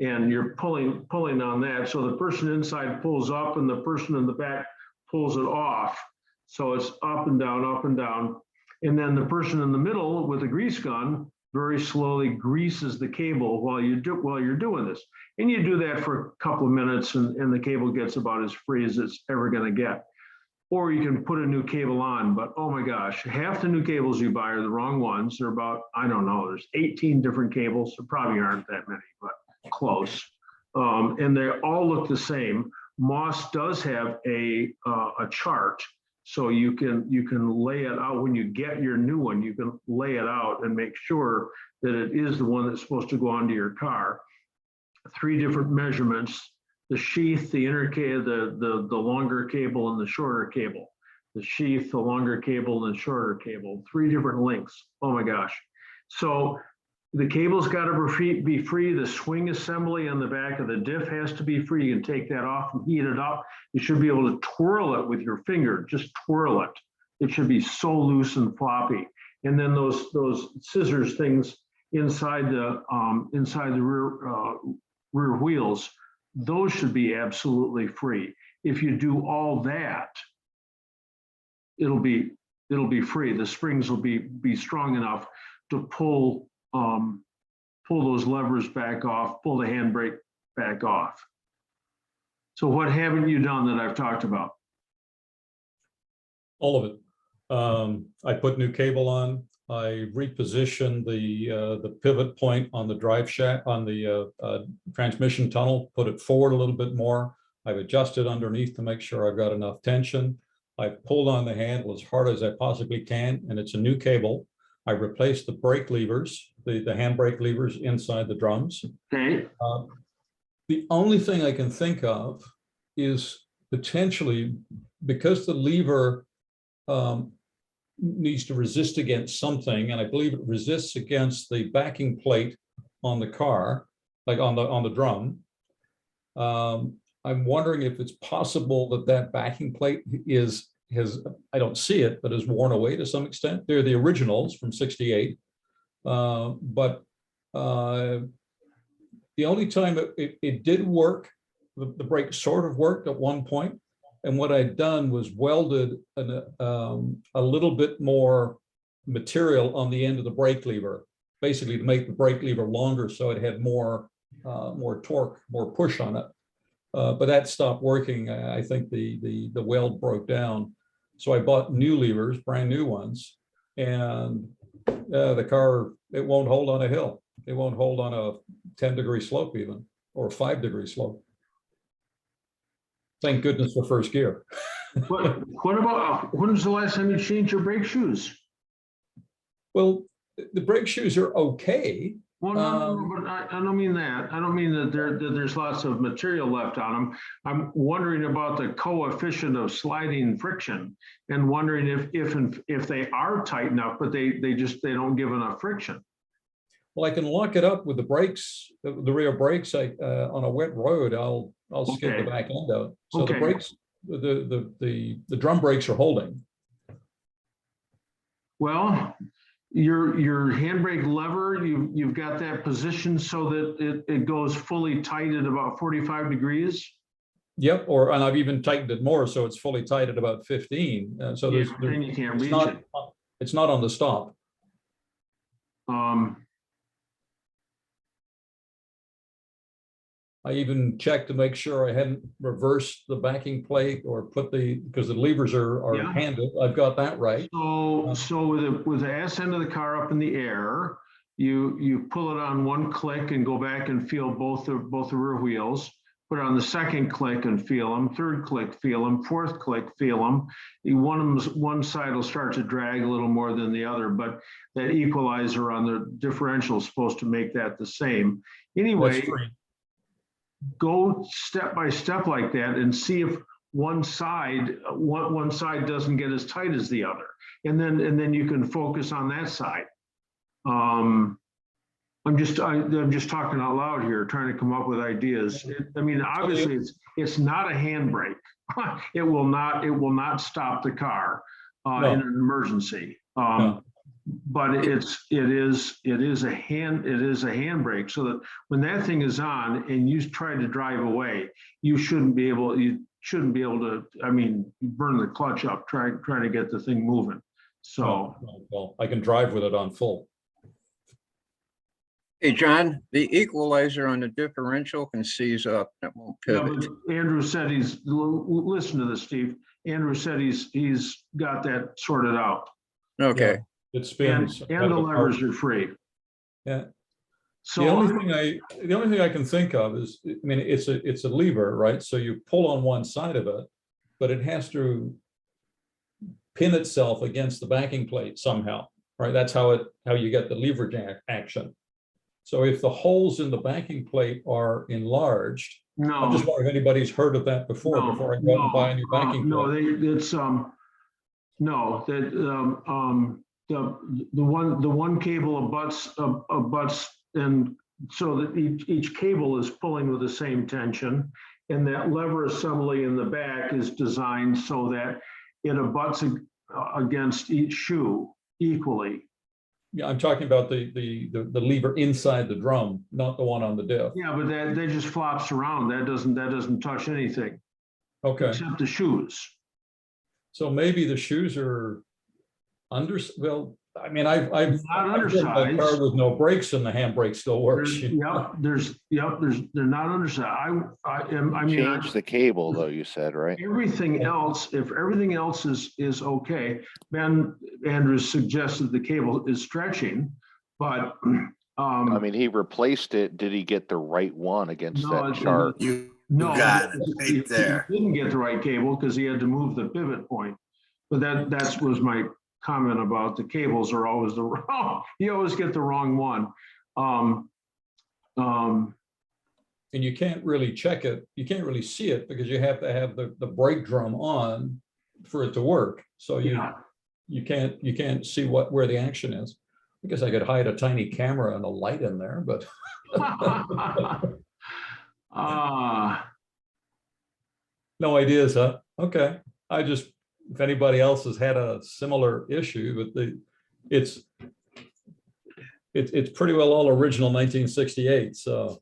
and you're pulling on that. So the person inside pulls up and the person in the back pulls it off. So it's up and down, up and down. And then the person in the middle with a grease gun very slowly greases the cable while you're doing this. And you do that for a couple of minutes and the cable gets about as free as it's ever gonna get. Or you can put a new cable on, but oh my gosh, half the new cables you buy are the wrong ones. They're about, I don't know, there's 18 different cables. There probably aren't that many, but close. And they all look the same. Moss does have a chart, so you can lay it out when you get your new one. You can lay it out and make sure that it is the one that's supposed to go onto your car. 3 different measurements: the sheath, the inner cable, the longer cable, and the shorter cable. The sheath, the longer cable, and the shorter cable. 3 different lengths. Oh my gosh! So the cable's got to be free. The swing assembly on the back of the diff has to be free. You can take that off and heat it up. You should be able to twirl it with your finger. Just twirl it. It should be so loose and floppy. And then those scissors things inside the rear wheels, those should be absolutely free. If you do all that, it'll be free. The springs will be strong enough to pull those levers back off, pull the handbrake back off. So what haven't you done that I've talked about? all of it. I put new cable on. I repositioned the pivot point on the drive shaft, on the transmission tunnel, put it forward a little bit more. I've adjusted underneath to make sure I've got enough tension. I pulled on the handle as hard as I possibly can, and it's a new cable. I replaced the brake levers, the handbrake levers inside the drums. Okay. The only thing I can think of is potentially, because the lever needs to resist against something, and I believe it resists against the backing plate on the car, like on the drum. I'm wondering if it's possible that that backing plate I don't see it, but is worn away to some extent. They're the originals from 68. But the only time it did work, the brake sort of worked at one point. And what I'd done was welded a little bit more material on the end of the brake lever, basically to make the brake lever longer so it had more torque, more push on it. But that stopped working. I think the weld broke down. So I bought new levers, brand new ones, and the car, it won't hold on a hill. It won't hold on a 10-degree slope even, or a 5-degree slope. Thank goodness for first gear. What about, when was the last time you changed your brake shoes? Well, the brake shoes are okay. Well, no, but I don't mean that. I don't mean that there's lots of material left on them. I'm wondering about the coefficient of sliding friction and wondering if they are tight enough, but they don't give enough friction. Well, I can lock it up with the brakes, the rear brakes. On a wet road, I'll skid Okay. the back end out. So Okay. the brakes, the drum brakes are holding. Well, your handbrake lever, you've got that positioned so that it goes fully tight at about 45 degrees. Yep, and I've even tightened it more, so it's fully tight at about 15. So Yeah, there's, then you can't it's reach not, it. it's not on the stop. I even checked to make sure I hadn't reversed the backing plate or put because the levers are Yeah. handed. I've got that right. So with the ass end of the car up in the air, you pull it on one click and go back and feel both the rear wheels. Put it on the second click and feel them. Third click, feel them. Fourth click, feel them. One side will start to drag a little more than the other, but that equalizer on the differential is supposed to make that the same. Anyway, That's free. go step by step like that and see if one side doesn't get as tight as the other, and then you can focus on that side. I'm just talking out loud here, trying to come up with ideas. I mean, obviously it's not a handbrake. It will not stop the car in an emergency. No. But it is a handbrake, so that when that thing is on and you try to drive away, you shouldn't be able to, I mean, burn the clutch up, try to get the thing moving. So Well, I can drive with it on full. Hey, John, the equalizer on the differential can seize up. It won't yeah, pivot. but Andrew said listen to this, Steve. Andrew said he's got that sorted out. Okay. It And spins. the levers are free. Yeah. So The only thing I can think of is, I mean, it's a lever, right? So you pull on one side of it, but it has to pin itself against the backing plate somehow, right? That's how you get the leverage action. So if the holes in the backing plate are enlarged, I'm just wondering if anybody's heard of that before I go out and buy a new backing plate. The one cable abuts, and so that each cable is pulling with the same tension, and that lever assembly in the back is designed so that it abuts against each shoe equally. Yeah, I'm talking about the lever inside the drum, not the one on the diff. Yeah, but that just flops around. That doesn't touch anything Okay, except the shoes. so maybe the shoes are well, I mean, I've Not driven a car undersized. with no brakes and the handbrake still works. They're not undersized. I mean, Change the cable though, you said, right? everything else, if everything else is okay, Ben Andrews suggested the cable is stretching, but I mean, he replaced it. Did he get the right one against No, that it's- chart? You no, got it he right there. didn't get the right cable because he had to move the pivot point. But that was my comment about the cables are always the wrong. You always get the wrong one. And you can't really check it. You can't really see it because you have to have the brake drum on for it to work. So Yeah. you can't see where the action is. I guess I could hide a tiny camera and a light in there, but No ideas, huh? Okay. I just, if anybody else has had a similar issue, but it's pretty well all original 1968, so.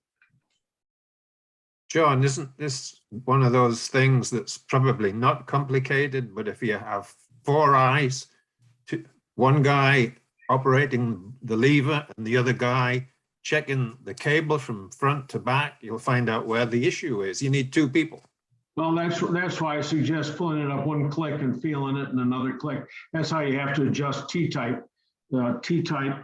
John, isn't this one of those things that's probably not complicated, but if you have four eyes, one guy operating the lever and the other guy checking the cable from front to back, you'll find out where the issue is. You need two people. Well, that's why I suggest pulling it up one click and feeling it and another click. That's how you have to adjust T-type. T-type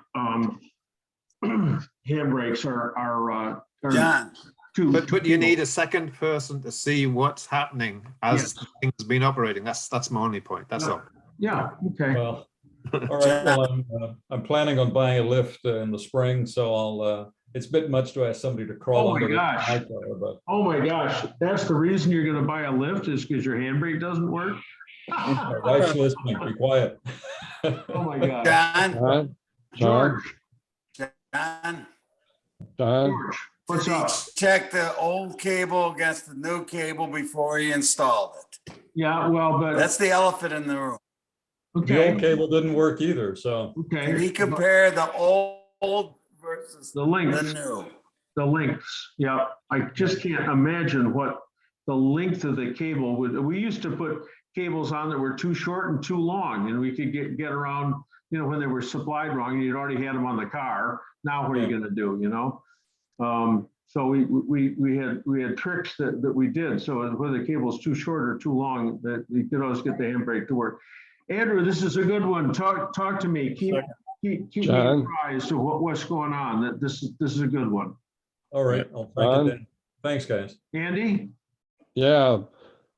handbrakes are John, two. But you need a second person to see what's happening as the thing's been operating. That's my only point. That's all. Yeah, okay. Well, all right, well, I'm planning on buying a lift in the spring, so I'll, it's a bit much to ask somebody to crawl Oh my under gosh. the car, but Oh my gosh, that's the reason you're gonna buy a lift is because your handbrake doesn't work? my wife's listening, be quiet. Oh my God. John, George, John. George, what's did he up? check the old cable against the new cable before he installed it? Yeah, well, but, That's the elephant in the room. The okay, old cable didn't work either, so. Did he okay. compare the old versus The the length. new? The lengths, yeah, I just can't imagine what the length of the cable would, we used to put cables on that were too short and too long, and we could get around, when they were supplied wrong, and you'd already had them on the car. Now what are you gonna do, So we had tricks that we did, so whether the cable's too short or too long, that you could always get the handbrake to work. Andrew, this is a good one, talk to me, keep me John? apprised of what's going on, that this is a good one. All right, I'll track it down. Thanks, guys. Andy? Yeah,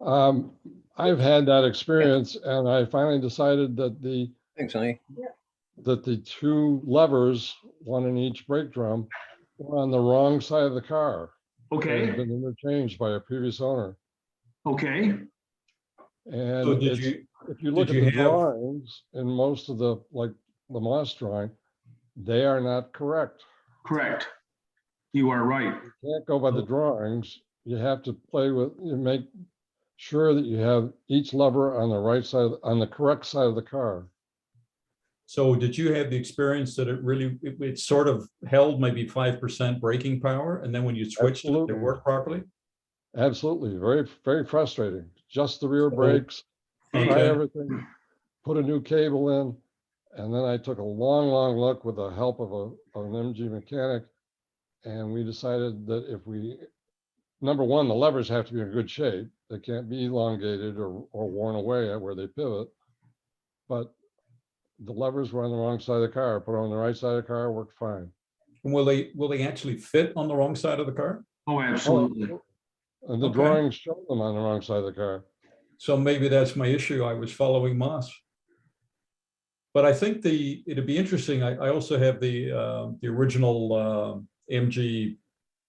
I've had that experience and I finally decided that Thanks, honey. the two levers, one in each brake drum, were on the wrong side of the car. They Okay, had been interchanged by a previous owner. okay, And So did it's, you, if you look at did the you have- drawings in most of the, like the Moss drawing, they are not correct. correct. You are right. You can't go by the drawings. You have to you make sure that you have each lever on the right side, on the correct side of the car. so did you have the experience that it sort of held maybe 5% braking power, and then when you switched it, Absolutely. it worked properly? Absolutely, very, very frustrating. Just the rear So- brakes, try Okay. everything, put a new cable in. And then I took a long look with the help of an MG mechanic. And we decided that number one, the levers have to be in good shape. They can't be elongated or worn away at where they pivot. But the levers were on the wrong side of the car, put on the right side of the car, worked fine. And will they actually fit on the wrong side of the car? Oh, absolutely. And the Okay. drawings show them on the wrong side of the car. So maybe that's my issue. I was following Moss. But I think it'd be interesting. I also have the original MG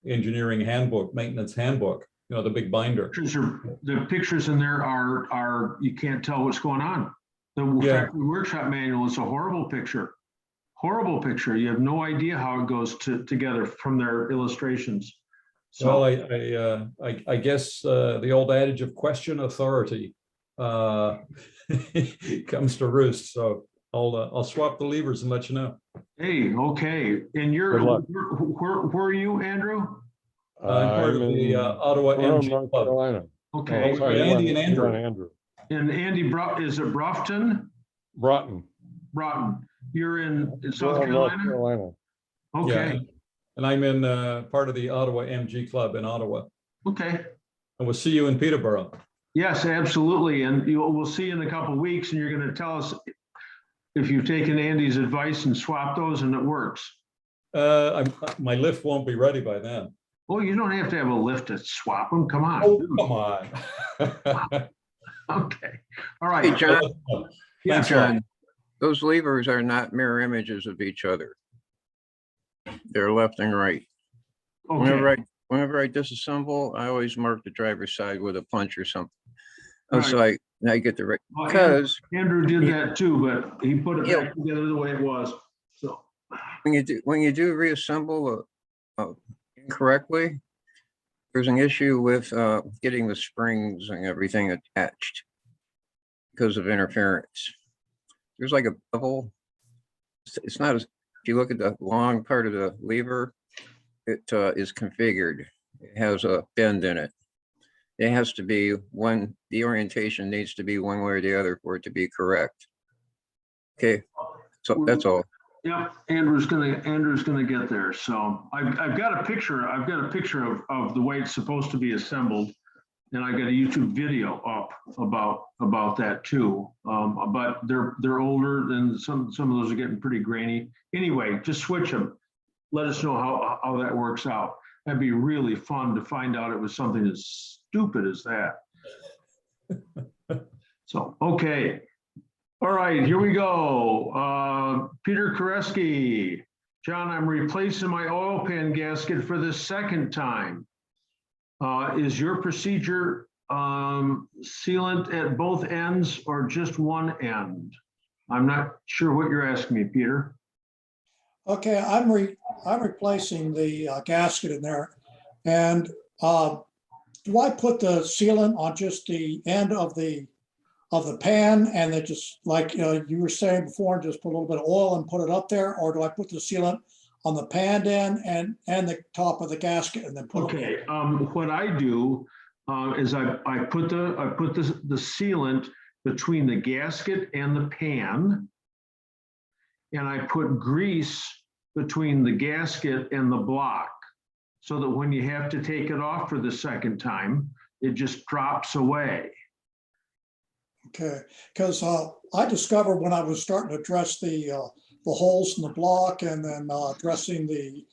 engineering handbook, maintenance handbook, the big binder. The pictures in there are, you can't tell what's going on. The Yeah. factory workshop manual is a horrible picture. Horrible picture. You have no idea how it goes together from their illustrations. Well, So, I guess the old adage of question authority comes to roost. So I'll swap the levers and let you know. hey, okay. And Good luck. where are you, Andrew? I'm part of the Ottawa Durham, MG North Club. Carolina. Okay. Oh, sorry, Andy you and went Andrew. And Andy, is it Broughton? Broughton. Broughton. You're in South Durham, North Carolina? Carolina. Okay, And I'm in part of the Ottawa MG Club in Ottawa. okay. And we'll see you in Peterborough. Yes, absolutely. And we'll see you in a couple of weeks and you're going to tell us if you've taken Andy's advice and swapped those and it works. My lift won't be ready by then. Well, you don't have to have a lift to swap them. Come on. Oh, dude. come on. Okay. All Hey, right. John, Yeah, Thanks, Rob. John, those levers are not mirror images of each other. They're left and right. Okay. Whenever I disassemble, I always mark the driver's side with a punch or something. Right. So I get the right, Well, because Andrew did that too, but he put it Yeah. back together the way it was. So, when you do reassemble incorrectly, There's an issue with getting the springs and everything attached because of interference. There's like a bevel. It's not as, if you look at the long part of the lever, it is configured. It has a bend in it. It has to be one, the orientation needs to be one way or the other for it to be correct. Okay, so that's all. Yep, Andrew's gonna get there. So I've got a picture of the way it's supposed to be assembled. And I got a YouTube video up about that too. But they're older and some of those are getting pretty grainy. Anyway, just switch them. Let us know how that works out. That'd be really fun to find out it was something as stupid as that. So, okay. All right, here we go. Peter Koreski. John, I'm replacing my oil pan gasket for the second time. Is your procedure sealant at both ends or just one end? I'm not sure what you're asking me, Peter. Okay, I'm replacing the gasket in there. And do I put the sealant on just the end of the pan and then just like you were saying before, just put a little bit of oil and put it up there? Or do I put the sealant on the pan end and the top of the gasket and then put Okay, what I do is I put the sealant between the gasket and the pan, and I put grease between the gasket and the block, so that when you have to take it off for the second time, it just drops away. Okay, because I discovered when I was starting to dress the holes in the block and then dressing the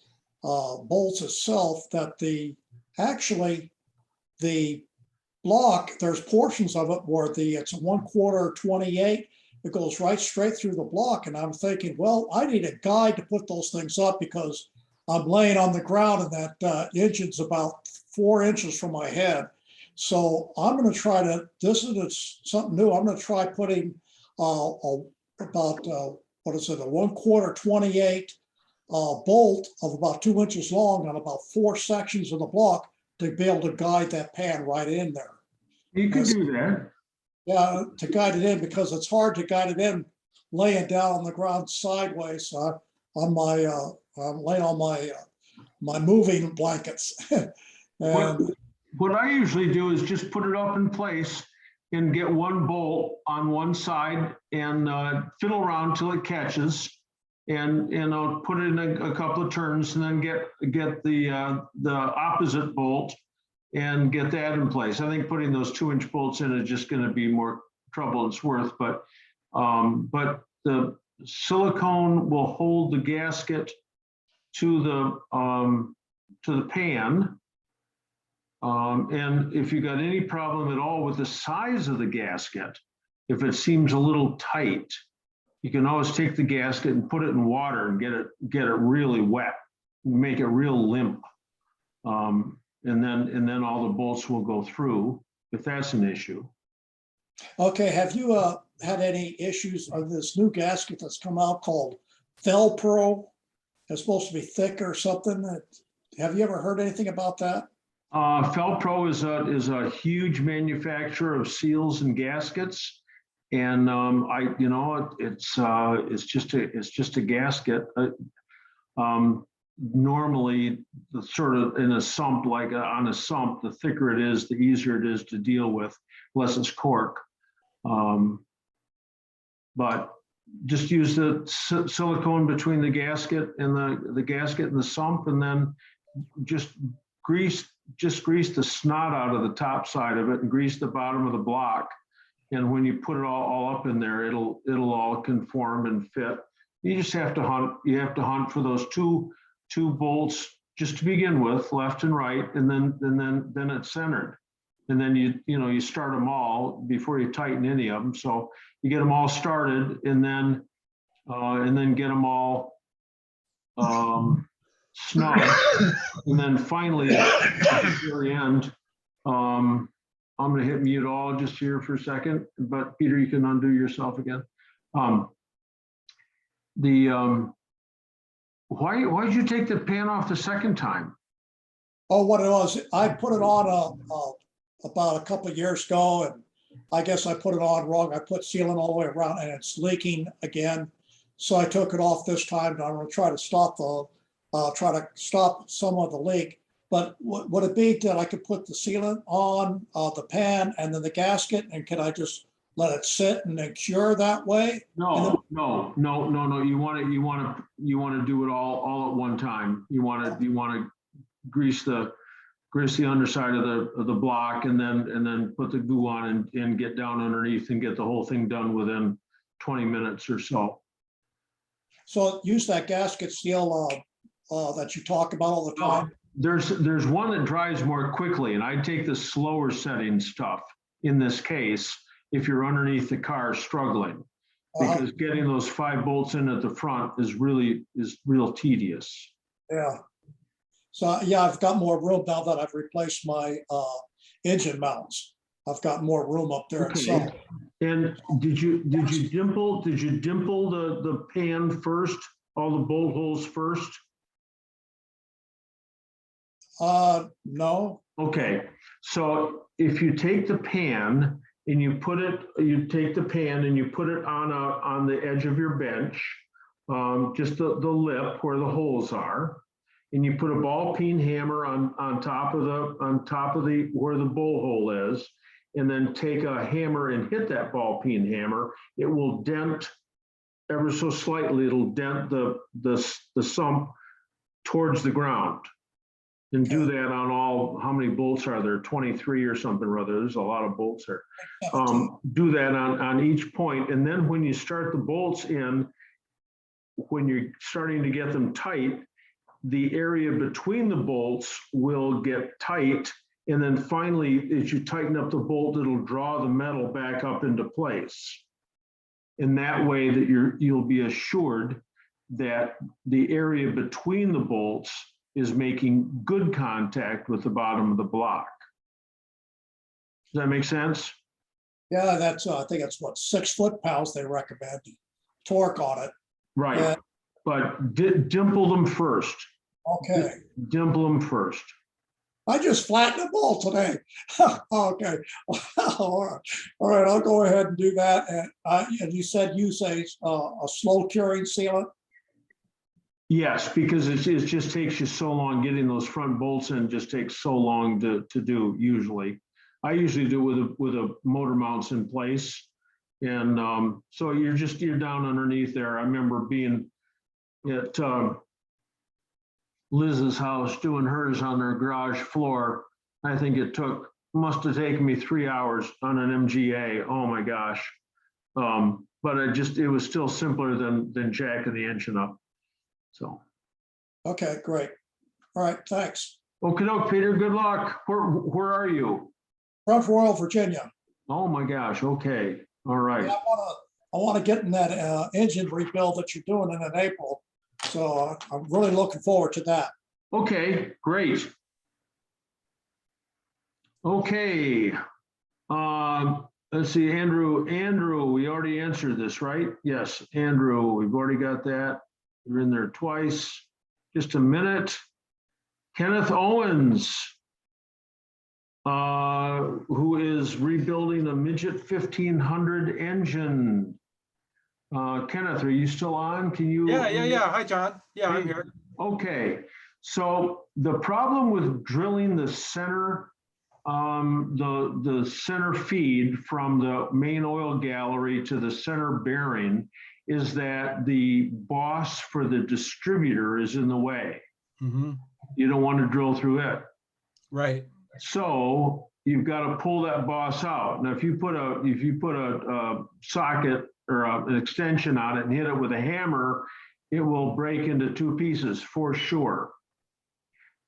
bolts itself, that the block, there's portions of it where it's a 1/4 28. It goes right straight through the block. And I'm thinking, well, I need a guide to put those things up because I'm laying on the ground and that engine's about 4 inches from my head. So I'm going to try to, this is something new. I'm going to try putting about, what is it, a 1/4 28 bolt of about 2 inches long on about 4 sections of the block to be able to guide that pan right in there. You can do that. Yeah, to guide it in, because it's hard to guide it in laying down on the ground sideways I'm laying on my moving blankets. And What I usually do is just put it up in place and get one bolt on one side and fiddle around till it catches, and I'll put it in a couple of turns and then get the opposite bolt and get that in place. I think putting those 2-inch bolts in is just going to be more trouble than it's worth, but the silicone will hold the gasket to the pan. And if you got any problem at all with the size of the gasket, if it seems a little tight, you can always take the gasket and put it in water and get it really wet, make it real limp. And then all the bolts will go through if that's an issue. okay, have you had any issues of this new gasket that's come out called Velpro? It's supposed to be thick or something. Have you ever heard anything about that? Felpro is a huge manufacturer of seals and gaskets, and it's just a gasket. Normally, the sort of in a sump, like on a sump, the thicker it is, the easier it is to deal with, unless it's cork. But just use the silicone between the gasket and the gasket and the sump, and then just grease the snot out of the top side of it and grease the bottom of the block. And when you put it all up in there, it'll all conform and fit. You just have to hunt. You have to hunt for those two bolts just to begin with, left and right, and then it's centered. And then you start them all before you tighten any of them. So you get them all started, and then get them all snug. And then finally, at the very end, I'm going to hit mute all just here for a second. But Peter, you can undo yourself again. Why did you take the pan off the second time? Oh, what it was, I put it on about a couple of years ago, and I guess I put it on wrong. I put sealant all the way around and it's leaking again. So I took it off this time, and I'm gonna try to stop some of the leak. But would it be that I could put the sealant on the pan and then the gasket, and can I just let it sit and then cure that way? No. You want to do it all at one time. You want to grease the underside of the block and then put the glue on and get down underneath and get the whole thing done within 20 minutes or so. So use that gasket seal that you talk about all the time. There's one that dries more quickly, and I take the slower setting stuff in this case if you're underneath the car struggling, because getting those 5 bolts in at the front is real tedious. Yeah. So yeah, I've got more room now that I've replaced my engine mounts. I've got more room up there. Okay. And did you dimple the pan first, all the bolt holes first? No. Okay, so if you take the pan and you put it on the edge of your bench, just the lip where the holes are, and you put a ball peen hammer on top of the where the bowl hole is, and then take a hammer and hit that ball peen hammer, it will dent ever so slightly. It'll dent the sump towards the ground. And do that on all, how many bolts are there? 23 or something or other. There's a lot of bolts there. Do that on each point. And then when you start the bolts in, when you're starting to get them tight, the area between the bolts will get tight. And then finally, as you tighten up the bolt, it'll draw the metal back up into place. In that way that you'll be assured that the area between the bolts is making good contact with the bottom of the block. Does that make sense? Yeah, that's I think it's what 6 foot-pounds they recommend torque on it. Right, Yeah. but dimple them first. Okay. Dimple them first. I just flattened the ball today. Okay. All right. I'll go ahead and do that. And you said use a slow curing sealant. Yes, because it just takes you so long getting those front bolts in. Just takes so long to do. Usually, I usually do it with a motor mounts in place, and so you're down underneath there. I remember being at Liz's house doing hers on their garage floor. I think must have taken me 3 hours on an MGA. Oh my gosh. But it was still simpler than jacking the engine up. So. Okay, great. All right, thanks. Okay, Peter, good luck. Where are you? Front Royal, Virginia. Oh my gosh, okay. All right. Yeah, I want to get in that engine rebuild that you're doing in April. So I'm really looking forward to that. Okay, great. Okay. Let's see, Andrew, we already answered this, right? Yes, Andrew, we've already got that. You're in there twice. Just a minute. Kenneth Owens, who is rebuilding a Midget 1500 engine. Kenneth, are you still on? Can you? Yeah. Hi, John. Yeah, I'm here. Okay. So the problem with drilling the center, the center feed from the main oil gallery to the center bearing is that the boss for the distributor is in the way. Mm-hmm. You don't want to drill through it. Right. So you've got to pull that boss out. Now, if you put a socket or an extension on it and hit it with a hammer, it will break into 2 pieces for sure.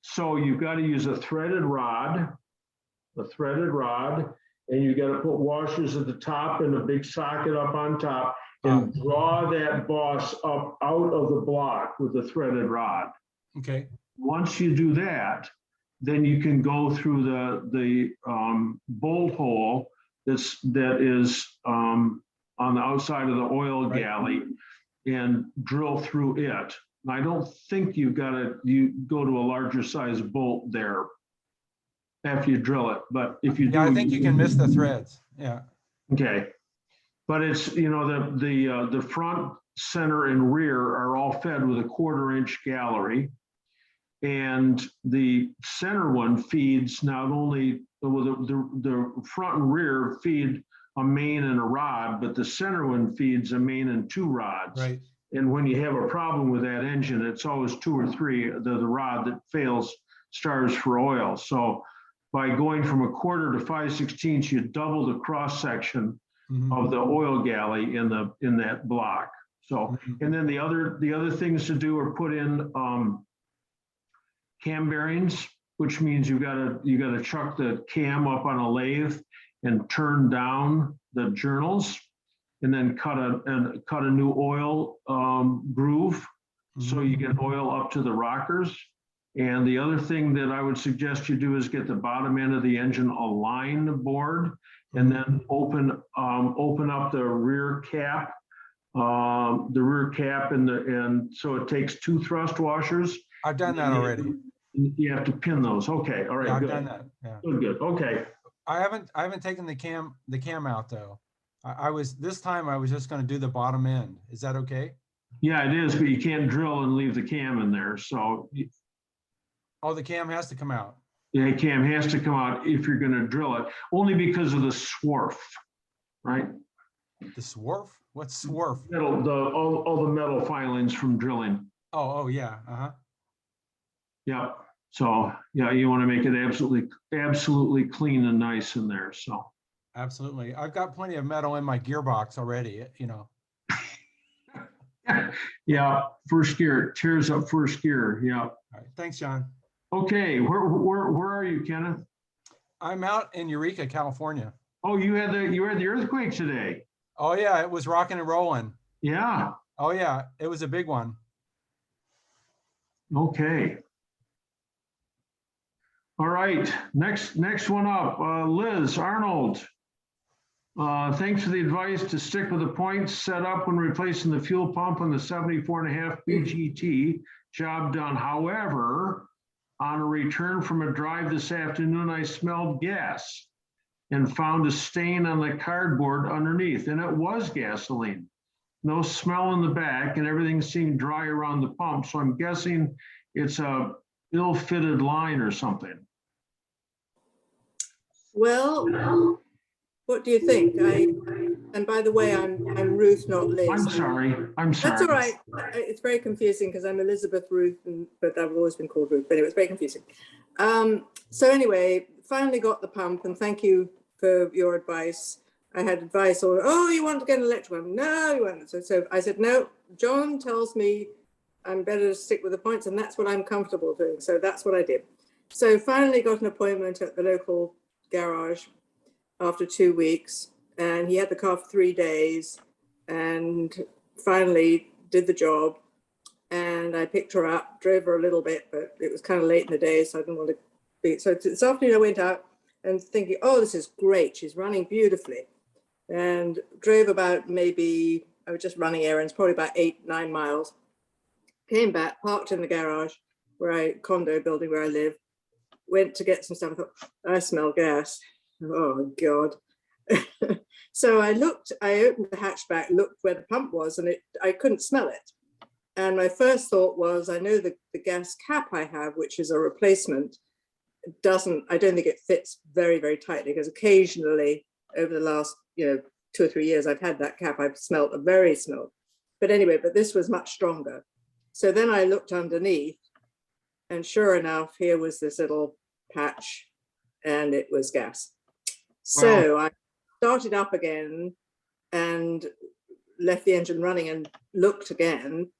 So you've got to use a threaded rod, and you got to put washers at the top and a big socket up on top and draw that boss up out of the block with the threaded rod. Okay. Once you do that, then you can go through the bolt hole that is on the outside of the oil galley and drill through it. I don't think you go to a larger size bolt there after you drill it, but if you do. Yeah, I think you can miss the threads. Yeah. Okay. But it's, you know, the front, center and rear are all fed with a 1/4 inch gallery. And the center one feeds not only, well, the front and rear feed a main and a rod, but the center one feeds a main and 2 rods. Right. And when you have a problem with that engine, it's always 2 or 3, the rod that fails stars for oil. So by going from a 1/4 to 5/16, you double the cross section of the oil galley in that block. So, and then the other things to do are put in cam bearings, which means you gotta chuck the cam up on a lathe and turn down the journals, and then cut a new oil groove, so you get oil up to the rockers. And the other thing that I would suggest you do is get the bottom end of the engine align board, and then open up the rear cap, and so it takes 2 thrust washers. I've done that already. You have to pin those. Okay, all right, Yeah, I've good. done that. Yeah. Good, okay. I haven't taken the cam out though. This time I was just going to do the bottom end. Is that okay? Yeah, it is, but you can't drill and leave the cam in there, so. Oh, the cam has to come out. Yeah, cam has to come out if you're gonna drill it, only because of the swarf, right? The swarf? What's swarf? Metal, all the metal filings from drilling. Oh, yeah. Uh-huh. Yeah, so, yeah, you wanna make it absolutely clean and nice in there, so. Absolutely. I've got plenty of metal in my gearbox already, you know. Yeah, first gear, it tears up first gear, yeah. All right. Thanks, John. Okay, where are you, Kenneth? I'm out in Eureka, California. Oh, you had the earthquake today. Oh yeah, it was rocking and rolling. Yeah. Oh yeah, it was a big one. Okay. All right, next one up, Liz Arnold. Thanks for the advice to stick with the points set up when replacing the fuel pump on the 74.5 BGT. Job done. However, on a return from a drive this afternoon, I smelled gas and found a stain on the cardboard underneath, and it was gasoline. No smell in the back, and everything seemed dry around the pump, so I'm guessing it's a ill-fitted line or something. Well, what do you think? And by the way, I'm Ruth, not Liz. I'm sorry. That's all right. It's very confusing because I'm Elizabeth Ruth, but I've always been called Ruth. But anyway, it's very confusing. So anyway, finally got the pump, and thank you for your advice. I had advice, oh, you want to get an electric one? No, you want. So I said, no, John tells me I'm better to stick with the points, and that's what I'm comfortable doing. So that's what I did. So finally got an appointment at the local garage after 2 weeks, and he had the car for 3 days, and finally did the job. And I picked her up, drove her a little bit, but it was kind of late in the day, so I didn't want to be. So this afternoon I went out and thinking, oh, this is great. She's running beautifully. And drove about maybe, I was just running errands, probably about 8-9 miles. Came back, parked in the garage, condo building where I live, went to get some stuff. I thought, I smell gas. Oh, God. So I opened the hatchback, looked where the pump was, and I couldn't smell it. And my first thought was, I know the gas cap I have, which is a replacement, I don't think it fits very, very tightly, because occasionally over the last, 2 or 3 years, I've had that cap, I've smelled a very smell. But anyway, this was much stronger. So then I looked underneath, and sure enough, here was this little patch, and it was gas. So I started up again and left the engine running and looked again,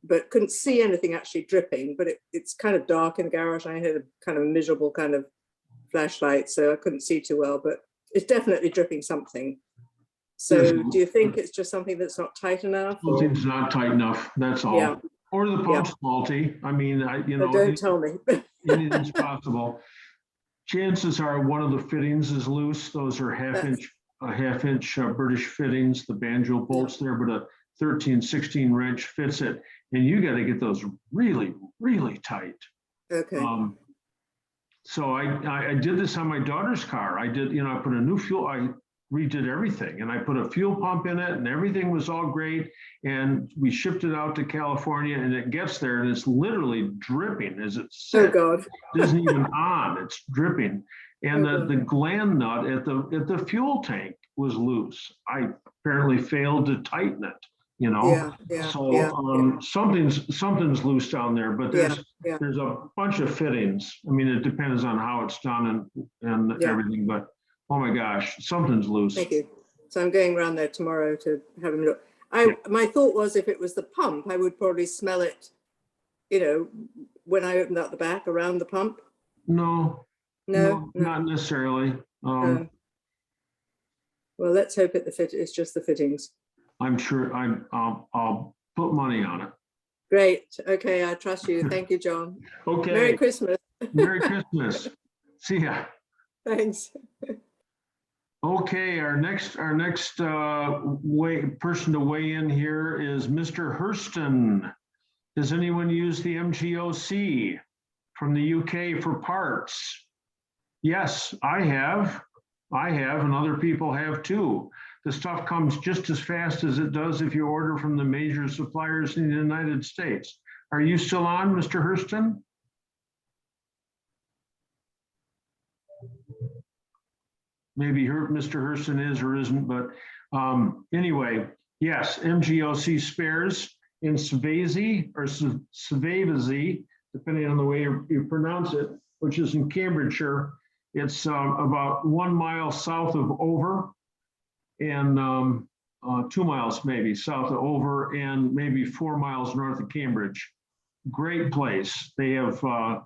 but couldn't see anything actually dripping. But it's kind of dark in the garage. I had a kind of miserable kind of flashlight, so I couldn't see too well, but it's definitely dripping something. So do you think it's just something that's not tight enough? Something's not tight enough, that's all. Yeah. Or the pump's faulty. I mean, Don't tell me. anything's possible. Chances are one of the fittings is loose. Those are half inch British fittings, the banjo bolts there, but a 13-16 wrench fits it. and you got to get those really, really tight. Okay. So I did this on my daughter's car. I did, I put a new fuel, I redid everything, and I put a fuel pump in it, and everything was all great. And we shipped it out to California, and it gets there, and it's literally dripping as it Oh, sits. God. It isn't even on, it's dripping. And Oh, the gland nut at the fuel tank was loose. I apparently failed to tighten it, Yeah, yeah, So yeah, something's loose down there, but yeah, yeah. there's a bunch of fittings. I mean, it depends on how it's done and Yeah. everything, but oh my gosh, something's loose. Thank you. So I'm going around there tomorrow to have a look. My thought was if it was the pump, I would probably smell it, when I opened up the back around the pump. No, not necessarily. Well, let's hope it's just the fittings. I'm sure I'll put money on it. Great. Okay, I trust you. Thank you, John. Okay. Merry Christmas. Merry Christmas. See ya. Thanks. Okay, our next person to weigh in here is Mr. Hurston. Does anyone use the MGOC from the UK for parts? Yes, I have, and other people have too. The stuff comes just as fast as it does if you order from the major suppliers in the United States. Are you still on, Mr. Hurston? Maybe Mr. Hurston is or isn't, but anyway, yes, MGOC spares in Svavsey or Svavsey, depending on the way you pronounce it, which is in Cambridgeshire. It's about 1 mile south of Over and 2 miles maybe south of Over and maybe 4 miles north of Cambridge. Great place. They have a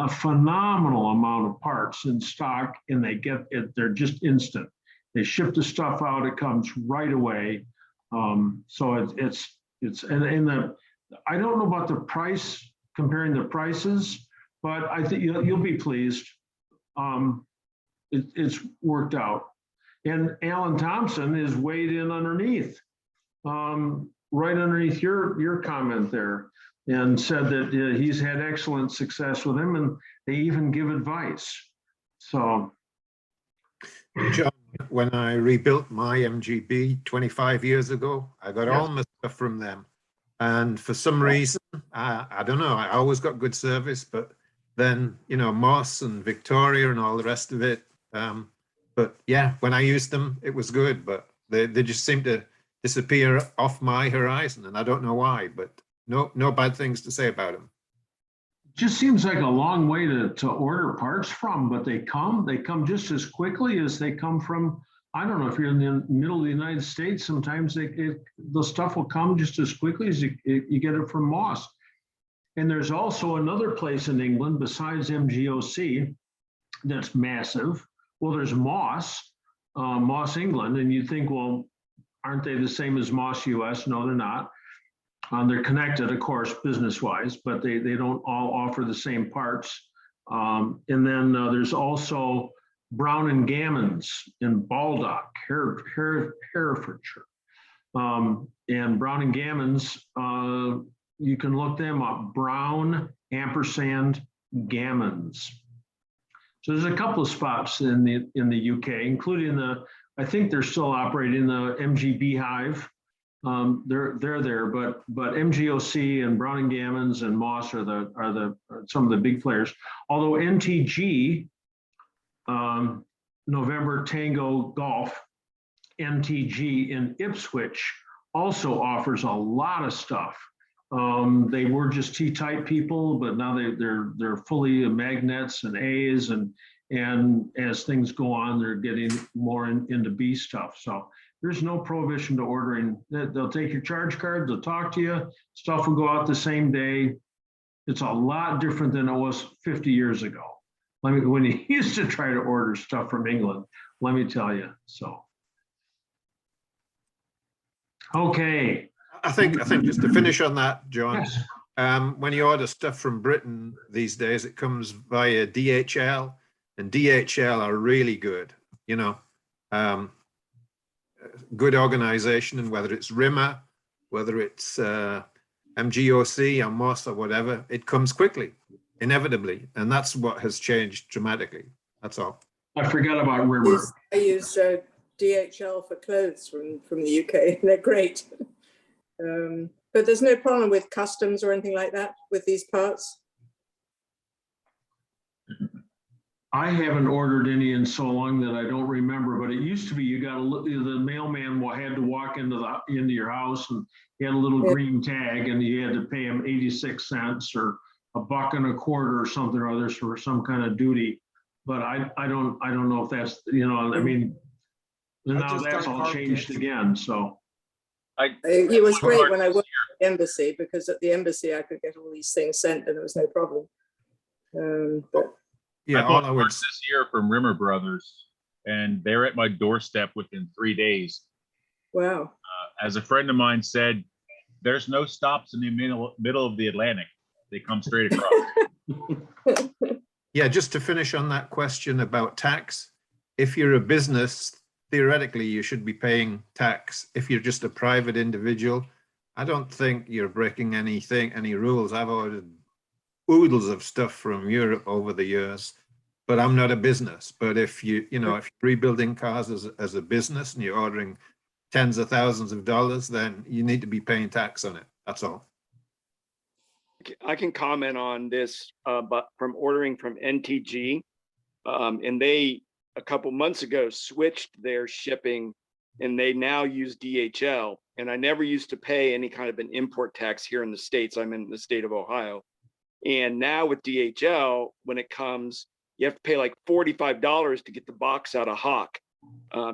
phenomenal amount of parts in stock, and they get it, they're just instant. They ship the stuff out, it comes right away. So I don't know about the price, comparing the prices, but I think you'll be pleased. It's worked out. And Alan Thompson is weighed in underneath, right underneath your comment there, and said that he's had excellent success with him, and they even give advice. So, John, when I rebuilt my MGB 25 years ago, I got all my stuff from them. And for some reason, I don't know, I always got good service, but then, Moss and Victoria and all the rest of it. But yeah, when I used them, it was good, but they just seem to disappear off my horizon, and I don't know why, but no bad things to say about them. just seems like a long way to order parts from, but they come just as quickly as they come from, I don't know, if you're in the middle of the United States, sometimes the stuff will come just as quickly as you get it from Moss. And there's also another place in England besides MGOC that's massive. Well, there's Moss, Moss England, and you think, well, aren't they the same as Moss US? No, they're not. They're connected, of course, business-wise, but they don't all offer the same parts. And then there's also Brown and Gammons in Baldock, Herefordshire. And Brown and Gammons, you can look them up, Brown & Gammons. So there's a couple of spots in the UK, including I think they're still operating the MG Beehive. They're there, but MGOC and Brown and Gammons and Moss are some of the big players. Although NTG, November Tango Golf, NTG in Ipswich also offers a lot of stuff. They were just T-type people, but now they're fully magnets and A's, and as things go on, they're getting more into B stuff. So there's no prohibition to ordering. They'll take your charge card, they'll talk to you, stuff will go out the same day. It's a lot different than it was 50 years ago. When you used to try to order stuff from England, let me tell you, so. Okay. I think just to finish on that, John, Yes. When you order stuff from Britain these days, it comes via DHL, and DHL are really good, good organization, and whether it's Rimmer, whether it's MGOC or MOS or whatever, it comes quickly, inevitably. And that's what has changed dramatically. That's all. I forgot about River. I use DHL for clothes from the UK. They're great. But there's no problem with customs or anything like that with these parts. I haven't ordered any in so long that I don't remember, but it used to be you got to look, the mailman had to walk into your house and he had a little green tag and you had to pay him 86 cents or $1.25 or something or others for some kind of duty. But I don't know if that's, I mean, now that's all changed again, so. It was great when I worked at the embassy, because at the embassy I could get all these things sent and there was no problem. But yeah, I bought parts this year from Rimmer Brothers, and they're at my doorstep within 3 days. Wow. As a friend of mine said, there's no stops in the middle of the Atlantic. They come straight across. Yeah, just to finish on that question about tax, if you're a business, theoretically, you should be paying tax. If you're just a private individual, I don't think you're breaking any rules. I've ordered oodles of stuff from Europe over the years, but I'm not a business. But if if you're rebuilding cars as a business and you're ordering tens of thousands of dollars, then you need to be paying tax on it. That's all. I can comment on this, but from ordering from NTG, and they a couple months ago switched their shipping, and they now use DHL. And I never used to pay any kind of an import tax here in the States. I'm in the state of Ohio. And now with DHL, when it comes, you have to pay like $45 to get the box out of Hawk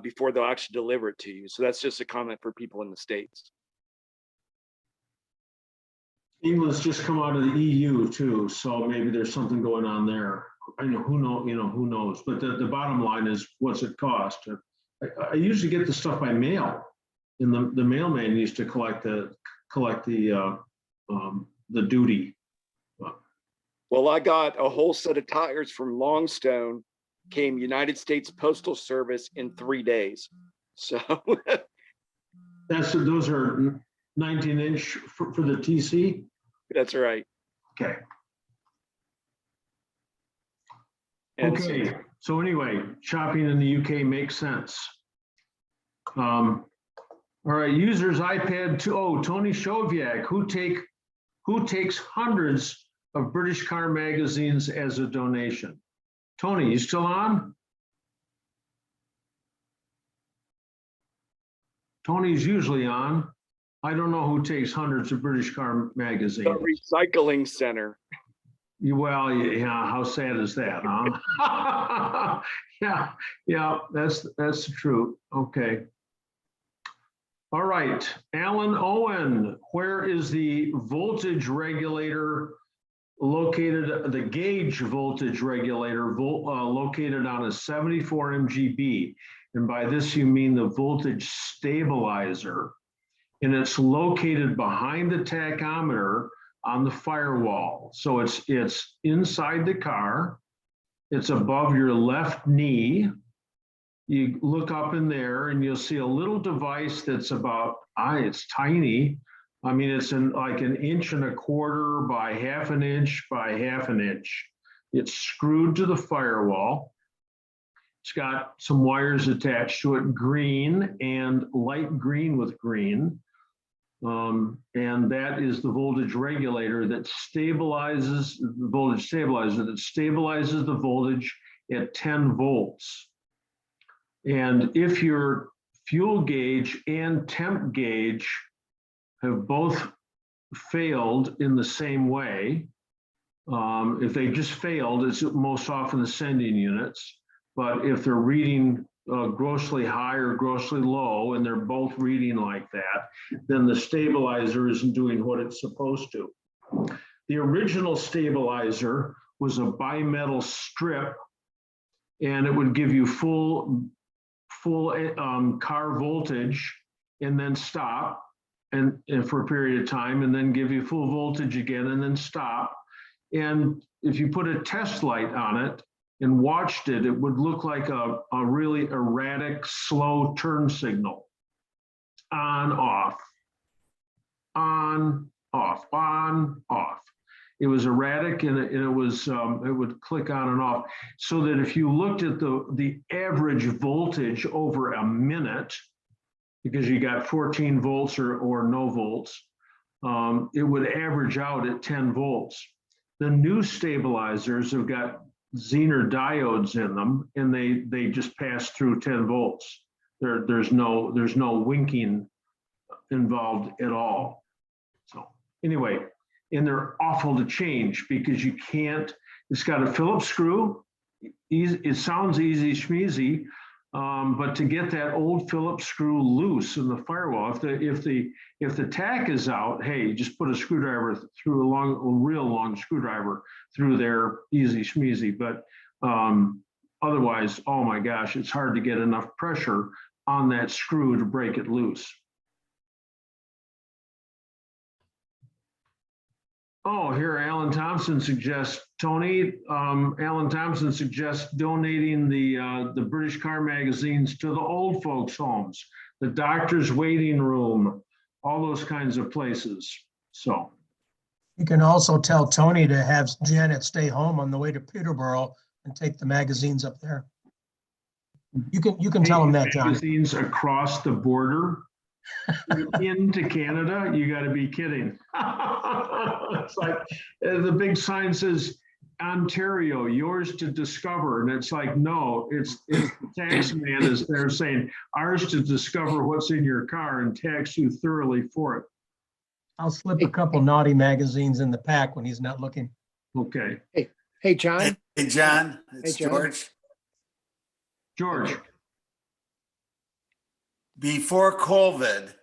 before they'll actually deliver it to you. So that's just a comment for people in the States. England's just come out of the EU too, so maybe there's something going on there. I know who knows. But the bottom line is, what's it cost? I usually get the stuff by mail, and the mailman used to collect the duty. Well, I got a whole set of tires from Longstone, came United States Postal Service in 3 days. So those are 19-inch for the TC. That's right. Okay. And okay. So anyway, shopping in the UK makes sense. All right, users iPad 2. Oh, Tony Shoviak, who takes hundreds of British car magazines as a donation. Tony, you still on? Tony's usually on. I don't know who takes hundreds of British car magazines. The recycling center. Well, yeah, how sad is that, huh? yeah, that's the truth. Okay. All right, Alan Owen, where is the voltage regulator located, the gauge voltage regulator located on a 74 MGB? And by this, you mean the voltage stabilizer. And it's located behind the tachometer on the firewall. So it's inside the car. It's above your left knee. You look up in there and you'll see a little device that's about, it's tiny. I mean, it's like 1.25 inches by 1/2 inch by 1/2 inch. It's screwed to the firewall. It's got some wires attached to it, green and light green with green. And that is the voltage regulator that stabilizes the voltage stabilizer that stabilizes the voltage at 10 volts. And if your fuel gauge and temp gauge have both failed in the same way, if they just failed, it's most often the sending units. But if they're reading grossly high or grossly low, and they're both reading like that, then the stabilizer isn't doing what it's supposed to. The original stabilizer was a bimetal strip, and it would give you full car voltage and then stop and for a period of time, and then give you full voltage again and then stop. And if you put a test light on it and watched it, it would look like a really erratic, slow turn signal. On, off, on, off, on, off. It was erratic and it was, it would click on and off. So that if you looked at the average voltage over a minute, because you got 14 volts or no volts, it would average out at 10 volts. The new stabilizers have got Zener diodes in them, and they just pass through 10 volts. There's no winking involved at all. So anyway, and they're awful to change because you can't. It's got a Phillips screw. It sounds easy schmeezy, but to get that old Phillips screw loose in the firewall, if the tack is out, hey, just put a screwdriver through a real long screwdriver through there, easy schmeezy. But otherwise, oh my gosh, it's hard to get enough pressure on that screw to break it loose. Oh, here Alan Thompson suggests, Tony, Alan Thompson suggests donating the British car magazines to the old folks' homes, the doctor's waiting room, all those kinds of places. So You can also tell Tony to have Janet stay home on the way to Peterborough and take the magazines up there. You can tell him that, John. Magazines across the border into Canada, you got to be kidding. It's like the big sign says Ontario, yours to discover, and it's like, no, it's the tax man is there saying ours to discover what's in your car and tax you thoroughly for it. I'll slip a couple naughty magazines in the pack when he's not looking. Okay. Hey, John. Hey, John, it's John. George. George. Before COVID,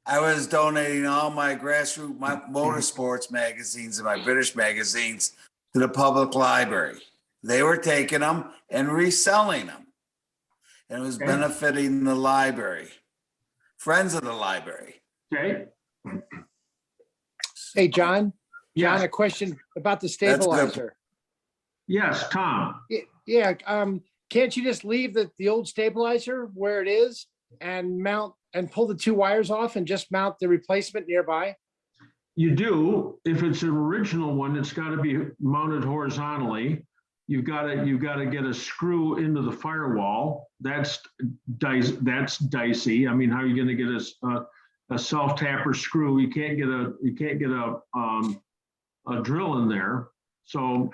I was donating all my grassroots motorsports magazines and my British magazines to the public library. They were taking them and reselling them. And it was benefiting the library, friends of the library. Okay. Hey, John. Yes. John, a question about the stabilizer. Yes, Tom. Yeah, can't you just leave the old stabilizer where it is and mount and pull the two wires off and just mount the replacement nearby? You do. If it's an original one, it's got to be mounted horizontally. You've got to get a screw into the firewall. That's dicey. I mean, how are you going to get a self-tapper screw? You can't get a drill in there. So,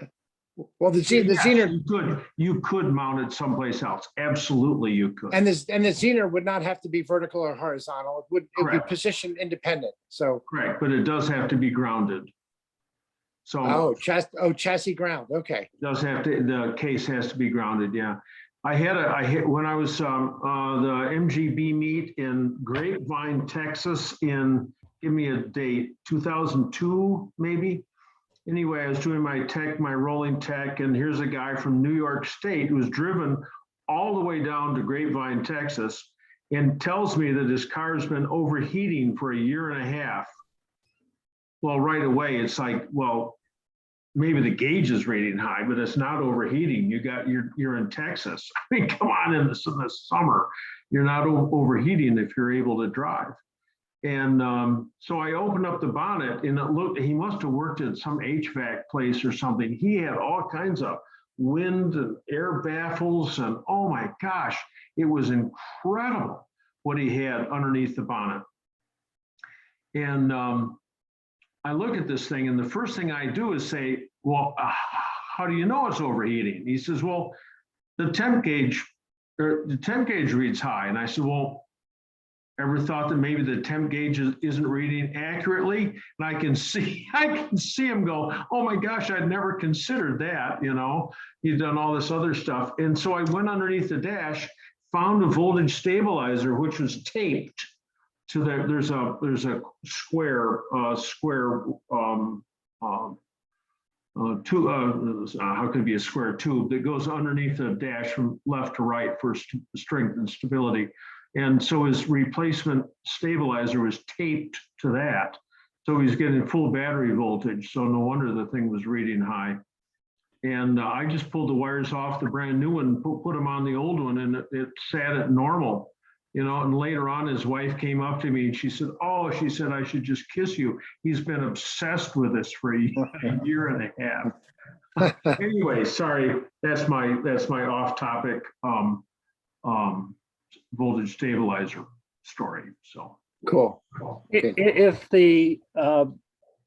well, the Zener, you could mount it someplace else. Absolutely, you could. And the Zener would not have to be vertical or horizontal. It would be position independent. So correct, but it does have to be grounded. So chassis ground. Okay. Does have to, the case has to be grounded. Yeah, I had when I was the MGB meet in Grapevine, Texas in, give me a date, 2002 maybe. Anyway, I was doing my rolling tech, and here's a guy from New York State who's driven all the way down to Grapevine, Texas, and tells me that his car's been overheating for a year and a half. Well, right away, it's like, well, maybe the gauge is rating high, but it's not overheating. You're in Texas. I mean, come on, in the summer, you're not overheating if you're able to drive. And so I opened up the bonnet, and it looked, he must have worked at some HVAC place or something. He had all kinds of wind and air baffles, and oh my gosh, it was incredible what he had underneath the bonnet. And I look at this thing, and the first thing I do is say, well, how do you know it's overheating? He says, well, the temp gauge reads high. And I said, well, ever thought that maybe the temp gauge isn't reading accurately? And I can see him go, oh my gosh, I'd never considered that. You know, he'd done all this other stuff. And so I went underneath the dash, found a voltage stabilizer, which was taped to there's a square how could it be a square tube that goes underneath the dash from left to right for strength and stability. And so his replacement stabilizer was taped to that. So he's getting full battery voltage. So no wonder the thing was reading high. And I just pulled the wires off the brand new one, put them on the old one, and it sat at normal. and later on, his wife came up to me and she said, "Oh," she said, "I should just kiss you. He's been obsessed with this for a year and a half." Anyway, sorry, that's my off-topic voltage stabilizer story. So Cool. If the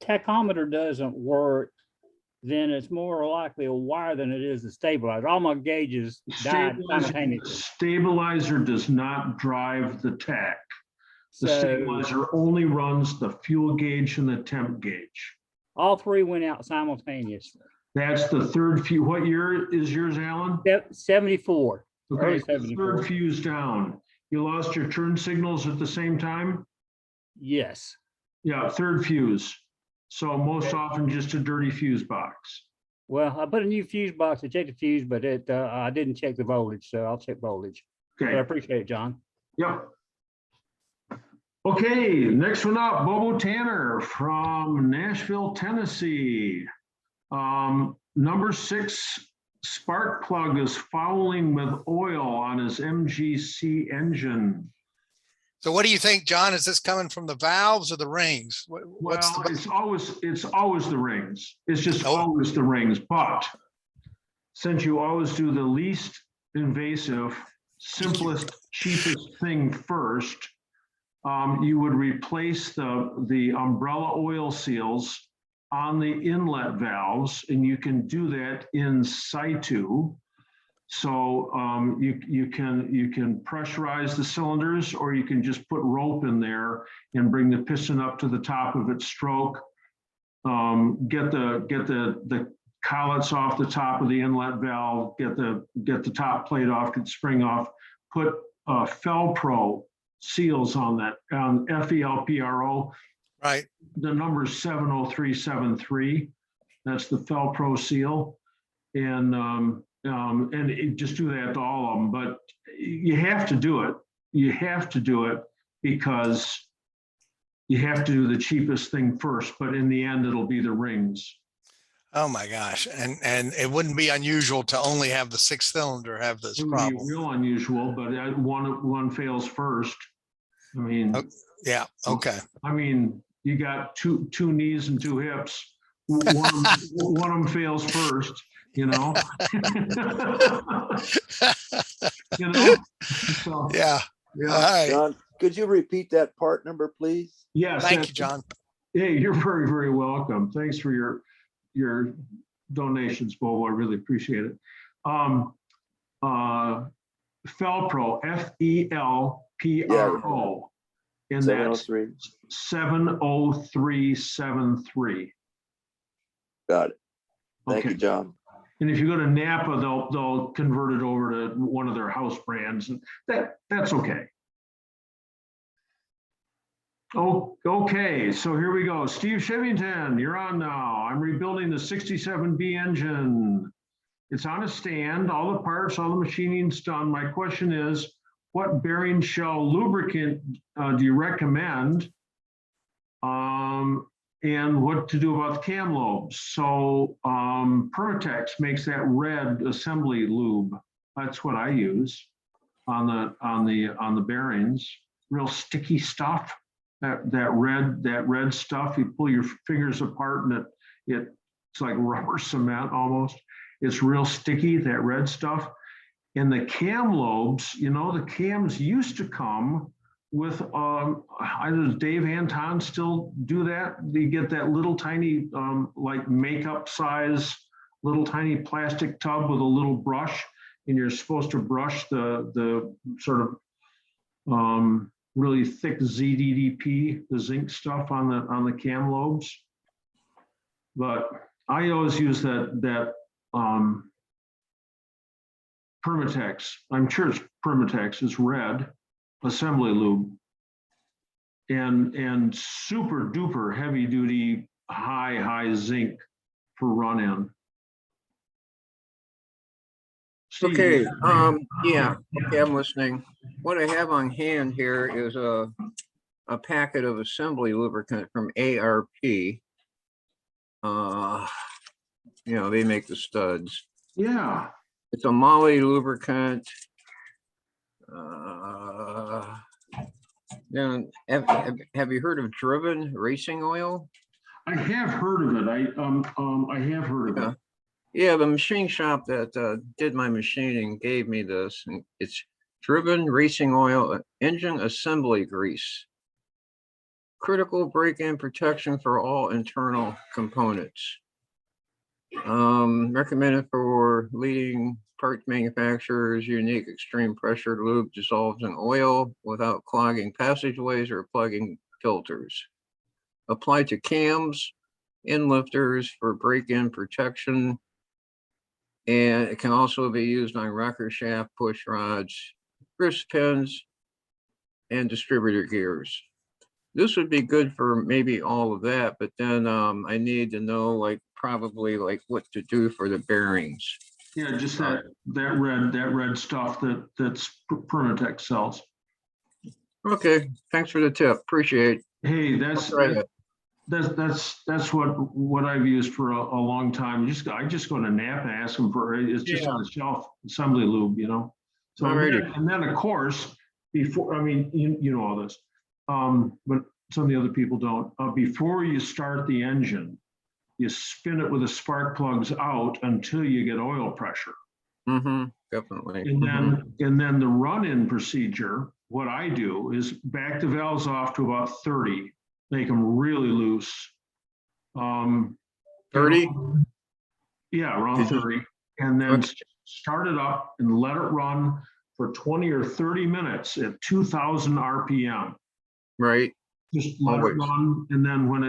tachometer doesn't work, then it's more likely a wire than it is a stabilizer. All my gauges died simultaneously. Stabilizer does not drive the tach. The So stabilizer only runs the fuel gauge and the temp gauge. all three went out simultaneously. That's the third fuse. What year is yours, Alan? 74. Okay, Early the 74. third fuse down. You lost your turn signals at the same time? Yes. Yeah, third fuse. So most often just a dirty fuse box. Well, I put a new fuse box to check the fuse, but I didn't check the voltage, so I'll check voltage. But I Okay, appreciate it, John. yep. Okay, next one up, Bobo Tanner from Nashville, Tennessee. Number 6 spark plug is fouling with oil on his MGC engine. So what do you think, John? Is this coming from the valves or the rings? What's Well, the, it's always the rings. It's just always the rings. But since you always do the least invasive, simplest, cheapest thing first, you would replace the umbrella oil seals on the inlet valves, and you can do that in situ. So you can pressurize the cylinders, or you can just put rope in there and bring the piston up to the top of its stroke. Get the collets off the top of the inlet valve. Get the top plate off. Get the spring off. Put Felpro seals on that. FELPRO. right? The number is 70373. That's the Felpro seal, and just do that to all of them. But you have to do it. You have to do it because you have to do the cheapest thing first. But in the end, it'll be the rings. Oh my gosh. And it wouldn't be unusual to only have the 6-cylinder have this It would be problem. real unusual, but one fails first. I mean, Yeah. Okay. I mean, you got two knees and 2 hips. One of them fails first. You know. So, Yeah. yeah. All right. John, could you repeat that part number, please? Yes. Thank you, John. Hey, you're very, very welcome. Thanks for your donations, Bobo. I really appreciate it. Felpro, FELPRO, and that's 703. 70373. Got it. Thank Okay. you, John. And if you go to Napa, they'll convert it over to one of their house brands, and that's okay. Oh, okay, so here we go. Steve Shivington, you're on now. I'm rebuilding the 67B engine. It's on a stand, all the parts, all the machining's done. My question is, what bearing shell lubricant do you recommend? And what to do about the cam lobes? So Permatex makes that red assembly lube. That's what I use on the bearings. Real sticky stuff. That red stuff. You pull your fingers apart and it's like rubber cement almost. It's real sticky, that red stuff. And the cam lobes, the cams used to come with, does Dave Anton still do that? You get that little tiny, like makeup size, little tiny plastic tub with a little brush, and you're supposed to brush the sort of really thick ZDDP, the zinc stuff on the cam lobes. But I always use that Permatex. I'm sure it's Permatex. It's red assembly lube, and super duper heavy duty high zinc for run-in. Okay, yeah, okay, I'm listening. What I have on hand here is a packet of assembly lubricant from ARP. They make the studs. Yeah. It's a Moly lubricant. Then, have you heard of Driven Racing Oil? I have heard of it. I have heard of it. Yeah, the machine shop that did my machining gave me this. And it's Driven Racing Oil Engine Assembly Grease. Critical break-in protection for all internal components. Recommended for leading parts manufacturers. Unique extreme pressure lube dissolves in oil without clogging passageways or plugging filters. Applied to cams, in lifters for break-in protection. And it can also be used on rocker shaft, push rods, grist pins, and distributor gears. This would be good for maybe all of that, but then I need to know like probably like what to do for the bearings. Yeah, just that red stuff that's Permatech sells. Okay, thanks for the tip. Appreciate. Hey, that's what I've used for a long time. I just go to Napa and ask them for it's just on the shelf, assembly lube, you know. So and then of course before, I mean you know all this, but some of the other people don't. Before you start the engine, you spin it with the spark plugs out until you get oil pressure. Definitely. And then the run-in procedure, what I do is back the valves off to about 30, make them really loose. 30? Yeah, around 30. And then start it up and let it run for 20 or 30 minutes at 2000 RPM. Right. Just let it run. And then when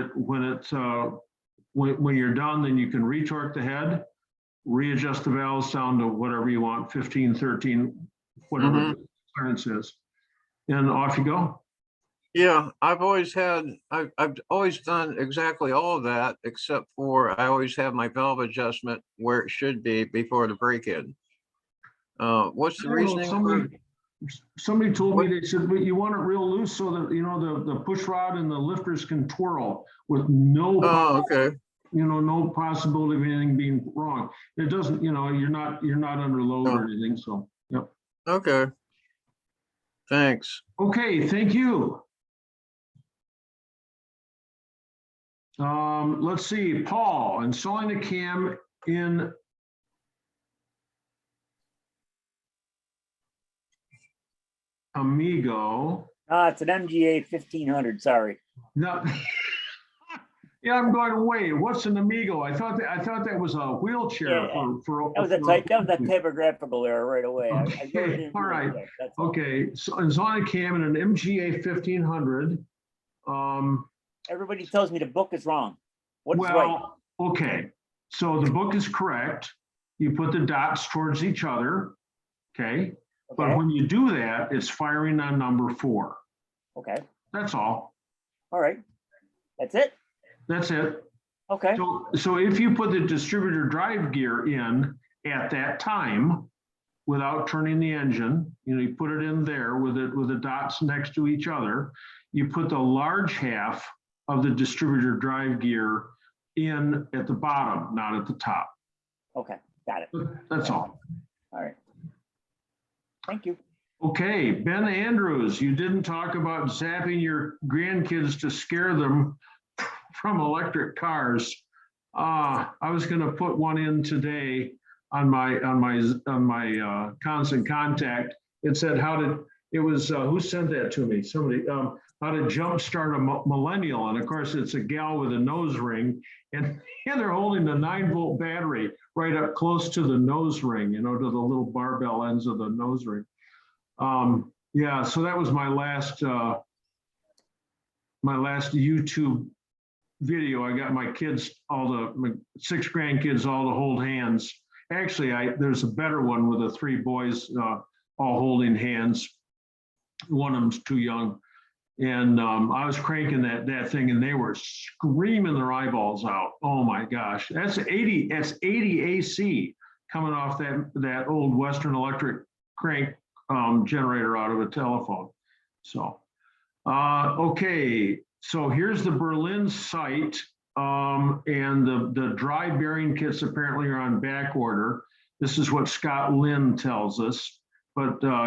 you're done, then you can retorque the head, readjust the valves down to whatever you want, 15, 13, whatever the clearance is. And off you go. Yeah, I've always done exactly all of that, except for I always have my valve adjustment where it should be before the break-in. What's the reasoning? Somebody told me, they said, but you want it real loose so that, you know, the push rod and the lifters can twirl with no, you know, no possibility of anything being wrong. It doesn't, you know, you're not under load or anything. So, yep. Okay. Thanks. Okay, thank you. Let's see, Paul, installing the cam in Amigo. It's an MGA 1500, sorry. No. Yeah, I'm going, wait, what's an Amigo? I thought that was a wheelchair for that was a typographical error right away. Okay, all right. Okay, so it's on a cam in an MGA 1500. Everybody tells me the book is wrong. What's right? Okay, so the book is correct. You put the dots towards each other, okay? But when you do that, it's firing on number 4. Okay. That's all. All right. That's it? That's it. Okay. So if you put the distributor drive gear in at that time without turning the engine, you know, you put it in there with the dots next to each other, you put the large half of the distributor drive gear in at the bottom, not at the top. Okay, got it. That's all. All right. Thank you. Okay, Ben Andrews, you didn't talk about zapping your grandkids to scare them from electric cars. I was going to put one in today on my constant contact. It said who sent that to me? Somebody, how to jumpstart a millennial. And of course it's a gal with a nose ring and they're holding the 9-volt battery right up close to the nose ring, you know, to the little barbell ends of the nose ring. Yeah, so that was my last YouTube video. I got my kids, my 6 grandkids, all to hold hands. Actually, there's a better one with the 3 boys all holding hands. One of them's too young. And I was cranking that thing and they were screaming their eyeballs out. Oh my gosh, that's 80 AC coming off that old Western Electric crank generator out of a telephone. So, okay. So here's the Berlin site, and the dry bearing kits apparently are on back order. This is what Scott Lynn tells us.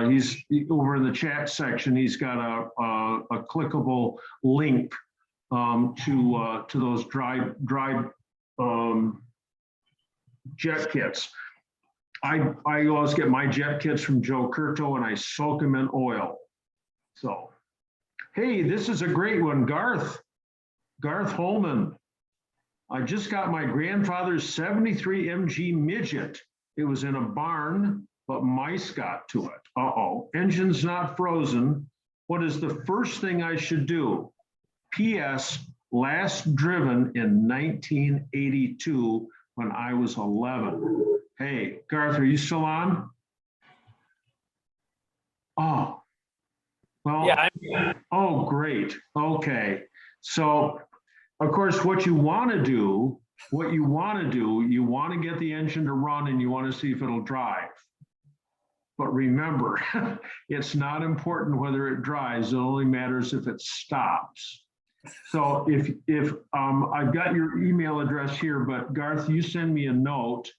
he's over in the chat section. He's got a clickable link to those dry jet kits. I always get my jet kits from Joe Curto and I soak them in oil. So, hey, this is a great one, Garth Holman. I just got my grandfather's 73 MG midget. It was in a barn, but mice got to it. Uh-oh, engine's not frozen. What is the first thing I should do? P.S. Last driven in 1982 when I was 11. Hey, Garth, are you still on? Oh, well, Yeah. oh, great. Okay. So, of course, what you want to do, you want to get the engine to run and you want to see if it'll drive. But remember, it's not important whether it drives. It only matters if it stops. So if I've got your email address here, but Garth, you send me a note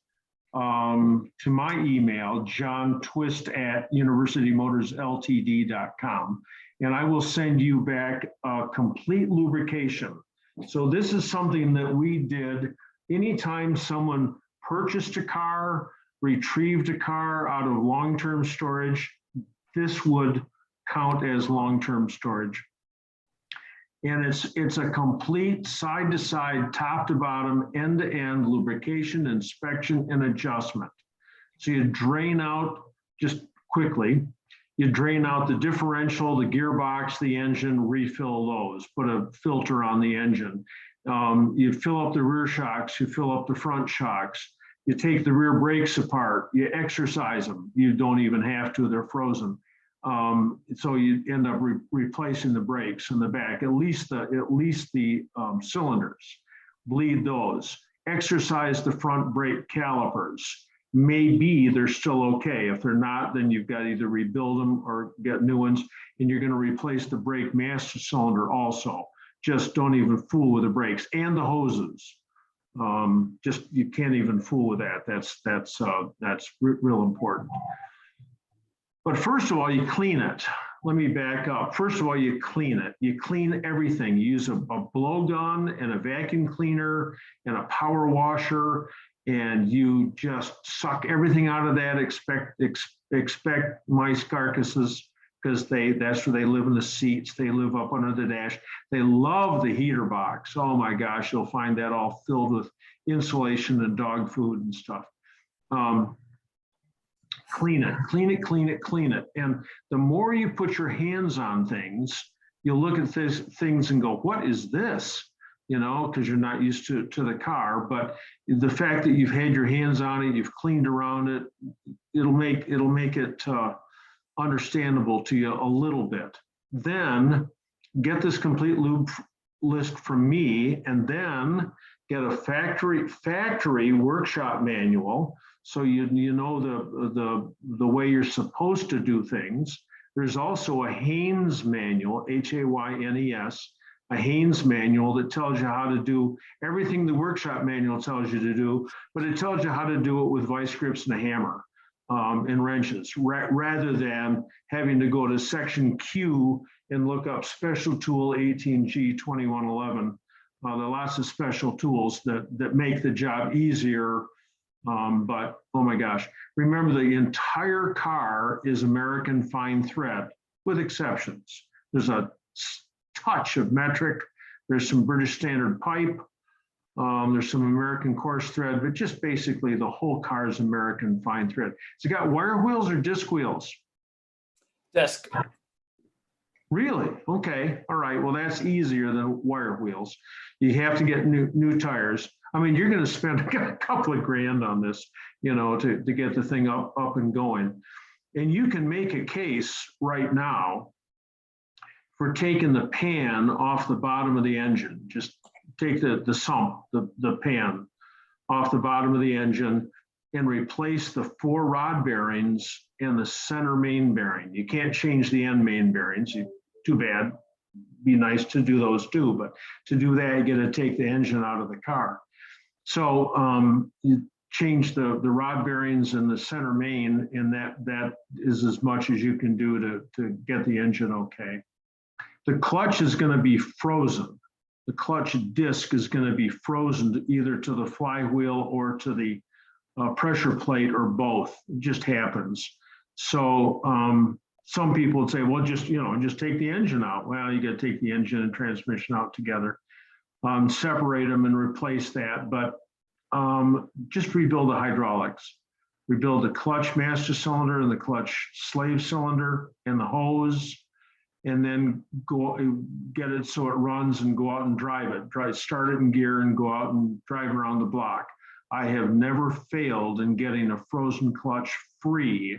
to my email, johntwist@universitymotorsltd.com, and I will send you back a complete lubrication. So this is something that we did anytime someone purchased a car, retrieved a car out of long-term storage, this would count as long-term storage. And it's a complete side-to-side, top-to-bottom, end-to-end lubrication, inspection, and adjustment. So you drain out, just quickly, you drain out the differential, the gearbox, the engine, refill those, put a filter on the engine. You fill up the rear shocks, you fill up the front shocks, you take the rear brakes apart, you exercise them. You don't even have to, they're frozen. So you end up replacing the brakes in the back, at least the cylinders, bleed those. Exercise the front brake calipers. Maybe they're still okay. If they're not, then you've got to either rebuild them or get new ones, and you're going to replace the brake master cylinder also. Just don't even fool with the brakes and the hoses. Just, you can't even fool with that. That's real important. But first of all, you clean it. Let me back up. First of all, you clean it. You clean everything. You use a blowgun and a vacuum cleaner and a power washer, and you just suck everything out of that. Expect mice carcasses, because that's where they live, in the seats. They live up under the dash. They love the heater box. Oh my gosh, you'll find that all filled with insulation and dog food and stuff. Clean it, clean it, clean it, clean it. And the more you put your hands on things, you'll look at things and go, what is this? You know, because you're not used to the car. But the fact that you've had your hands on it, you've cleaned around it, it'll make it understandable to you a little bit. Then get this complete lube list from me, and then get a factory workshop manual, so you know the way you're supposed to do things. There's also a Haynes manual, Haynes, a Haynes manual that tells you how to do everything the workshop manual tells you to do, but it tells you how to do it with vice grips and a hammer and wrenches, rather than having to go to section Q and look up special tool 18G 2111. There are lots of special tools that make the job easier. But oh my gosh, remember, the entire car is American fine thread with exceptions. There's a touch of metric, there's some British standard pipe, there's some American coarse thread, but just basically the whole car is American fine thread. Has it got wire wheels or disc wheels? Disc. Really? Okay. All right. Well, that's easier than wire wheels. You have to get new tires. I mean, you're going to spend a couple of grand on this, you know, to get the thing up and going. And you can make a case right now for taking the pan off the bottom of the engine. Just take the sump, the pan off the bottom of the engine, and replace the 4 rod bearings and the center main bearing. You can't change the end main bearings. Too bad. Be nice to do those too, but to do that, you got to take the engine out of the car. So you change the rod bearings in the center main, and that is as much as you can do to get the engine okay. The clutch is going to be frozen. The clutch disc is going to be frozen either to the flywheel or to the pressure plate, or both. It just happens. So some people would say, well, just take the engine out. Well, you got to take the engine and transmission out together, separate them and replace that. But just rebuild the hydraulics, rebuild the clutch master cylinder and the clutch slave cylinder and the hose, and then go get it so it runs and go out and drive it. Start it in gear and go out and drive around the block. I have never failed in getting a frozen clutch free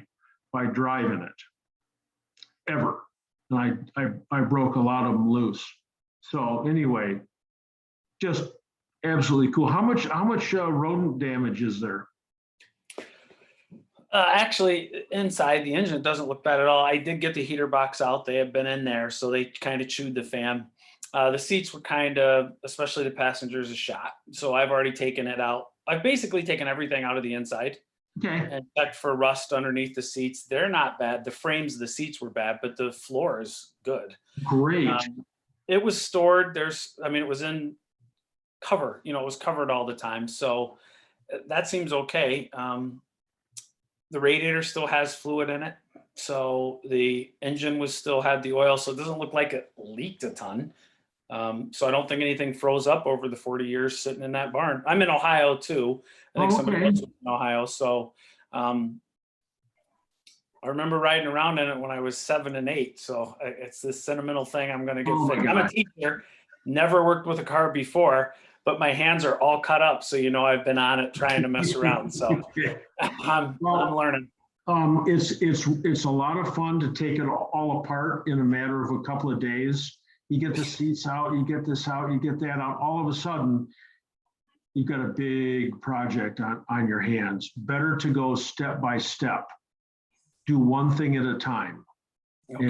by driving it, ever. And I broke a lot of them loose. So anyway, just absolutely cool. How much rodent damage is there? Actually, inside the engine, it doesn't look bad at all. I did get the heater box out. They have been in there, so they kind of chewed the fan. The seats were kind of, especially the passengers, a shot. So I've already taken it out. I've basically taken everything out of the inside. Okay. And checked for rust underneath the seats. They're not bad. The frames of the seats were bad, but the floor is good. Great. It was stored. It was in cover. It was covered all the time. So that seems okay. The radiator still has fluid in it. So the engine still had the oil. So it doesn't look like it leaked a ton. So I don't think anything froze up over the 40 years sitting in that barn. I'm in Ohio too. I think somebody else was in Ohio. So I remember riding around in it when I was 7 and 8. So it's this sentimental thing I'm going to get fixed. I'm a teacher, never worked with a car before, but my hands are all cut up. So, I've been on it trying to mess around. So I'm learning. It's a lot of fun to take it all apart in a matter of a couple of days. You get the seats out, you get this out, you get that out. All of a sudden, you've got a big project on your hands. Better to go step by step. Do one thing at a time. Okay.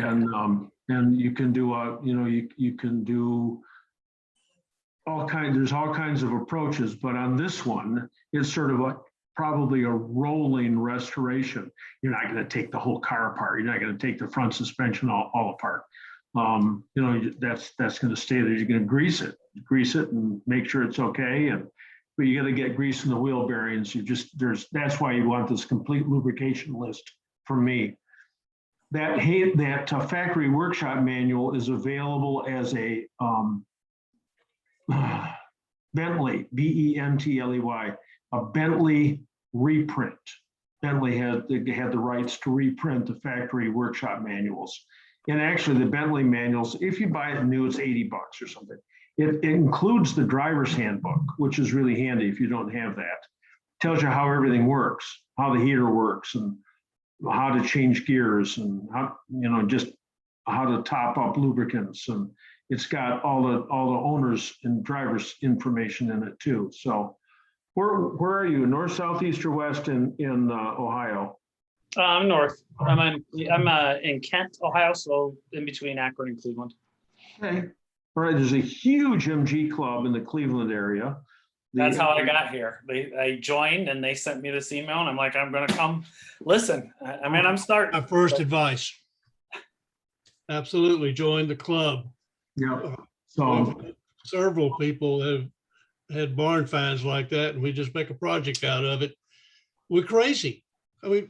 And you can do you can do there's all kinds of approaches, but on this one, it's sort of probably a rolling restoration. You're not going to take the whole car apart. You're not going to take the front suspension all apart. That's going to stay there. You're going to grease it and make sure it's okay. But you got to get grease in the wheel bearings. That's why you want this complete lubrication list from me. That factory workshop manual is available as a Bentley, Bentley, a Bentley reprint. Bentley had the rights to reprint the factory workshop manuals. And actually the Bentley manuals, if you buy it new, it's $80 or something. It includes the driver's handbook, which is really handy if you don't have that. Tells you how everything works, how the heater works, and how to change gears, and how, just how to top up lubricants. And it's got all the owners and drivers information in it too. So where are you? North, south, east, or west in Ohio? I'm north. I'm in Kent, Ohio, so in between Akron and Cleveland. Okay. All right. There's a huge MG club in the Cleveland area. That's how I got here. I joined and they sent me this email, and I'm like, I'm going to come listen. I'm starting. My first advice. Absolutely join the club. Yeah. So several people have had barn finds like that, and we just make a project out of it. We're crazy. I mean,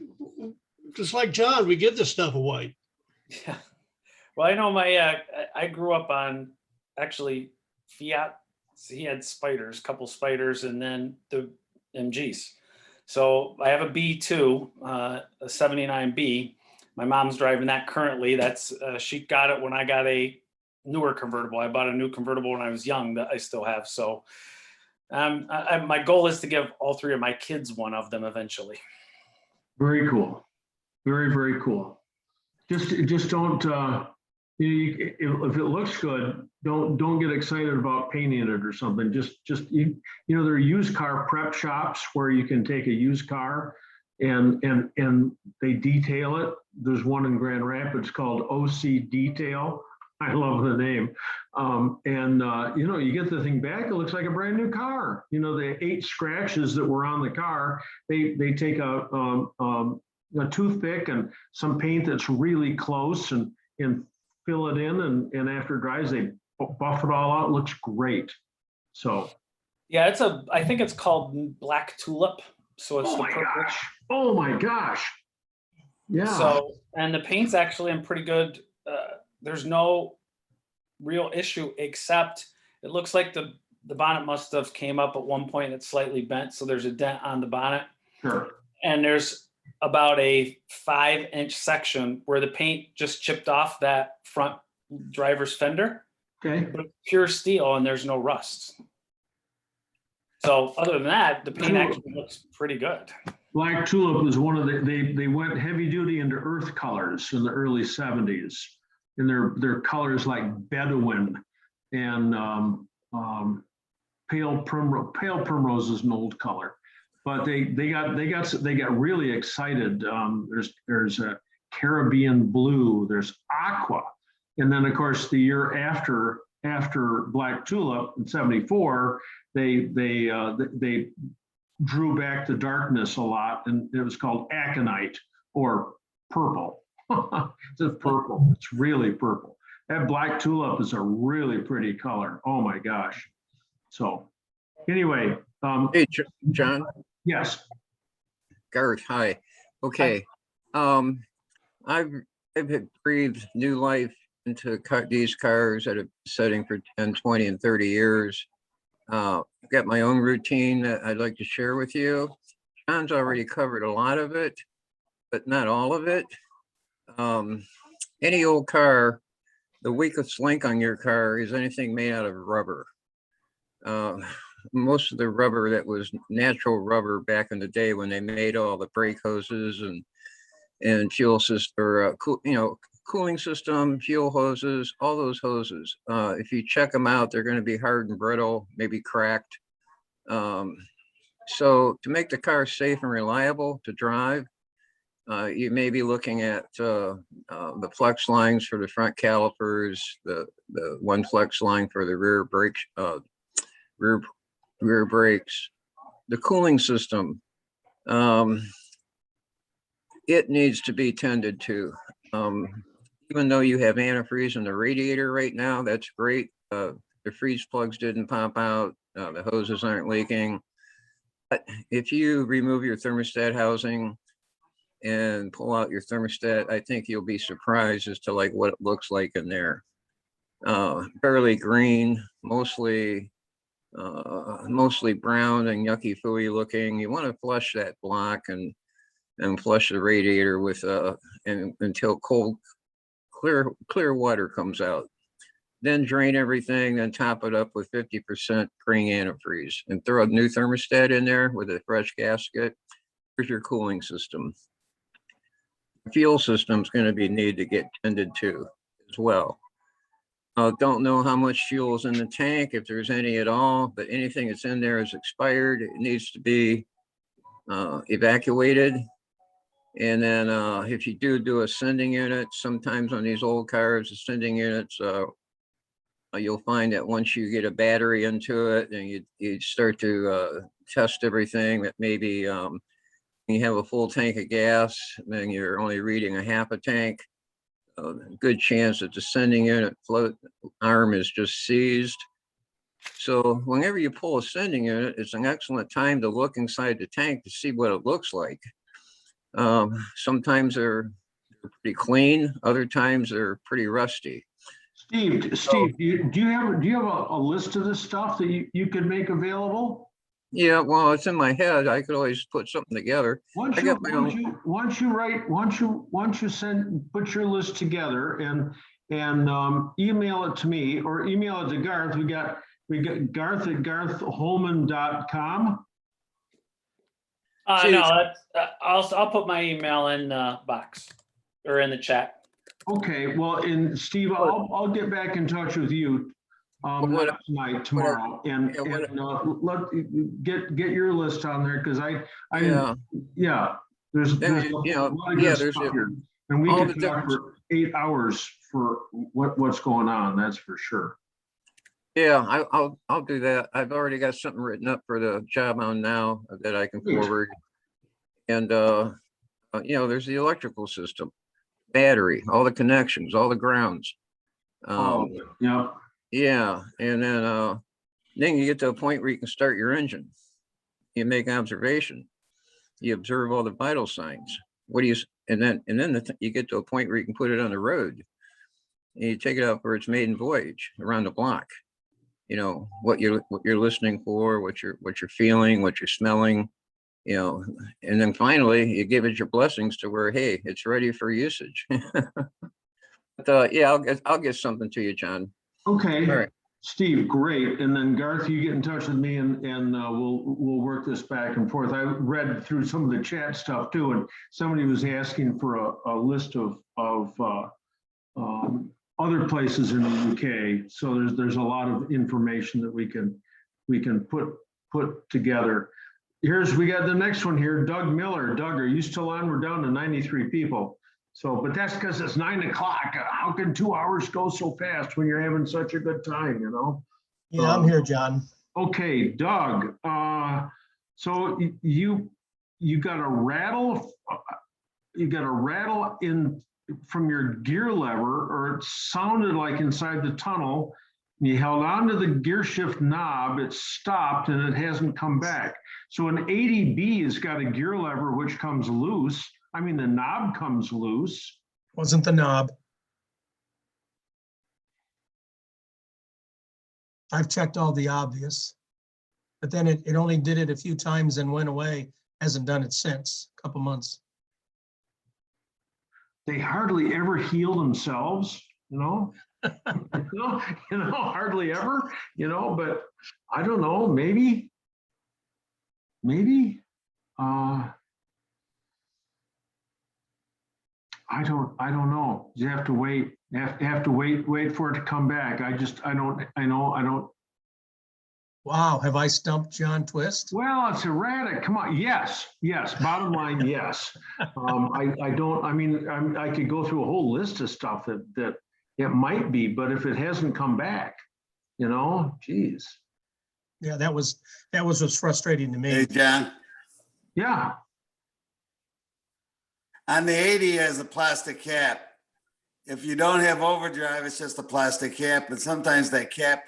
just like John, we give this stuff away. Yeah. Well, I know I grew up on actually Fiat. So he had Spiders, couple Spiders, and then the MGs. So I have a B2, a 79B. My mom's driving that currently. She got it when I got a newer convertible. I bought a new convertible when I was young that I still have. So my goal is to give all three of my kids one of them eventually. Very cool. Very, very cool. Just don't, if it looks good, don't get excited about painting it or something. There are used car prep shops where you can take a used car and they detail it. There's one in Grand Rapids called OC Detail. I love the name. You know, you get the thing back, it looks like a brand new car. You know, the 8 scratches that were on the car, they take a toothpick and some paint that's really close and fill it in. And after it dries, they buff it all out. It looks great. So. Yeah, I think it's called Black Tulip. So it's Oh the my purple. gosh. Oh my gosh. Yeah. So, and the paint's actually in pretty good, there's no real issue, except it looks like the bonnet must have came up at one point and it's slightly bent. So there's a dent on the bonnet. Sure. And there's about a 5-inch section where the paint just chipped off that front driver's fender. Okay. But it's pure steel and there's no rust. So other than that, the paint actually looks pretty good. Black Tulip was one of they went heavy duty into earth colors in the early 70s. And their colors like Bedouin and pale primrose is an old color. But they got really excited. There's a Caribbean blue, there's aqua. And then of course the year after Black Tulip in 74, they drew back the darkness a lot, and it was called aconite or purple. It's purple. It's really purple. That Black Tulip is a really pretty color. Oh my gosh. So anyway. Hey, John. Yes. Garth, hi. Okay. I've breathed new life into these cars that have been sitting for 10, 20, and 30 years. I've got my own routine that I'd like to share with you. John's already covered a lot of it, but not all of it. Any old car, the weakest link on your car is anything made out of rubber. Most of the rubber that was natural rubber back in the day when they made all the brake hoses and fuel system, or cooling system, fuel hoses, all those hoses. If you check them out, they're going to be hard and brittle, maybe cracked. So to make the car safe and reliable to drive, you may be looking at the flex lines for the front calipers, the one flex line for the rear brakes, rear brakes, the cooling system. It needs to be tended to. Even though you have antifreeze in the radiator right now, that's great. The freeze plugs didn't pop out. The hoses aren't leaking. But if you remove your thermostat housing and pull out your thermostat, I think you'll be surprised as to like what it looks like in there. Barely green, mostly brown and yucky fooey looking. You want to flush that block and flush the radiator with until cold clear water comes out. Then drain everything, then top it up with 50% green antifreeze and throw a new thermostat in there with a fresh gasket. Here's your cooling system. The fuel system is going to need to get tended to as well. Don't know how much fuel is in the tank, if there's any at all, but anything that's in there is expired. It needs to be evacuated. And then if you do a sending unit, sometimes on these old cars, the sending units, you'll find that once you get a battery into it and you start to test everything, that maybe you have a full tank of gas, then you're only reading a half a tank. Good chance that the sending unit float arm is just seized. So whenever you pull a sending unit, it's an excellent time to look inside the tank to see what it looks like. Sometimes they're pretty clean, other times they're pretty rusty. Steve, do you have a list of this stuff that you could make available? Yeah, well, it's in my head. I could always put something together. Once you put your list together and email it to me or email it to Garth. We got Garth at garthholman.com. No, I'll put my email in the box or in the chat. Okay, well, and Steve, I'll get back in touch with you not tonight, tomorrow, and get your list on there because there's a lot of good stuff here. And we All could the talk for 8 hours for what's going on, that's for sure. Yeah, I'll do that. I've already got something written up for the job on now that I can Great. forward. And, there's the electrical system, battery, all the connections, all the grounds. Yeah. Yeah, and then you get to a point where you can start your engine. You make observation. You observe all the vital signs. What do you, and then you get to a point where you can put it on the road. And you take it out for its maiden voyage around the block. You know, what you're listening for, what you're feeling, what you're smelling, and then finally you give it your blessings to where, hey, it's ready for usage. But yeah, I'll get something to you, John. Okay. All right. Steve, great. And then Garth, you get in touch with me and we'll work this back and forth. I read through some of the chat stuff too, and somebody was asking for a list of other places in the UK. So there's a lot of information that we can put together. We got the next one here, Doug Miller. Doug, are you still on? We're down to 93 people. So, but that's because it's 9 o'clock. How can 2 hours go so fast when you're having such a good time, Yeah, I'm here, John. Okay, Doug, so you got a rattle, in from your gear lever, or it sounded like inside the tunnel. You held onto the gear shift knob, it stopped and it hasn't come back. So an 80B has got a gear lever which comes loose. I mean, the knob comes loose. Wasn't the knob. I've checked all the obvious, but then it only did it a few times and went away. Hasn't done it since, a couple months. They hardly ever heal themselves, hardly ever, but I don't know, maybe, I don't know. You have to wait. You have to wait for it to come back. I don't. Wow, have I stumped John Twist? Well, it's erratic. Come on. Yes. Bottom line, yes. I could go through a whole list of stuff that it might be, but if it hasn't come back, geez. Yeah, that was what's frustrating to me. Hey, John. Yeah. On the 80 has a plastic cap. If you don't have overdrive, it's just a plastic cap. But sometimes that cap,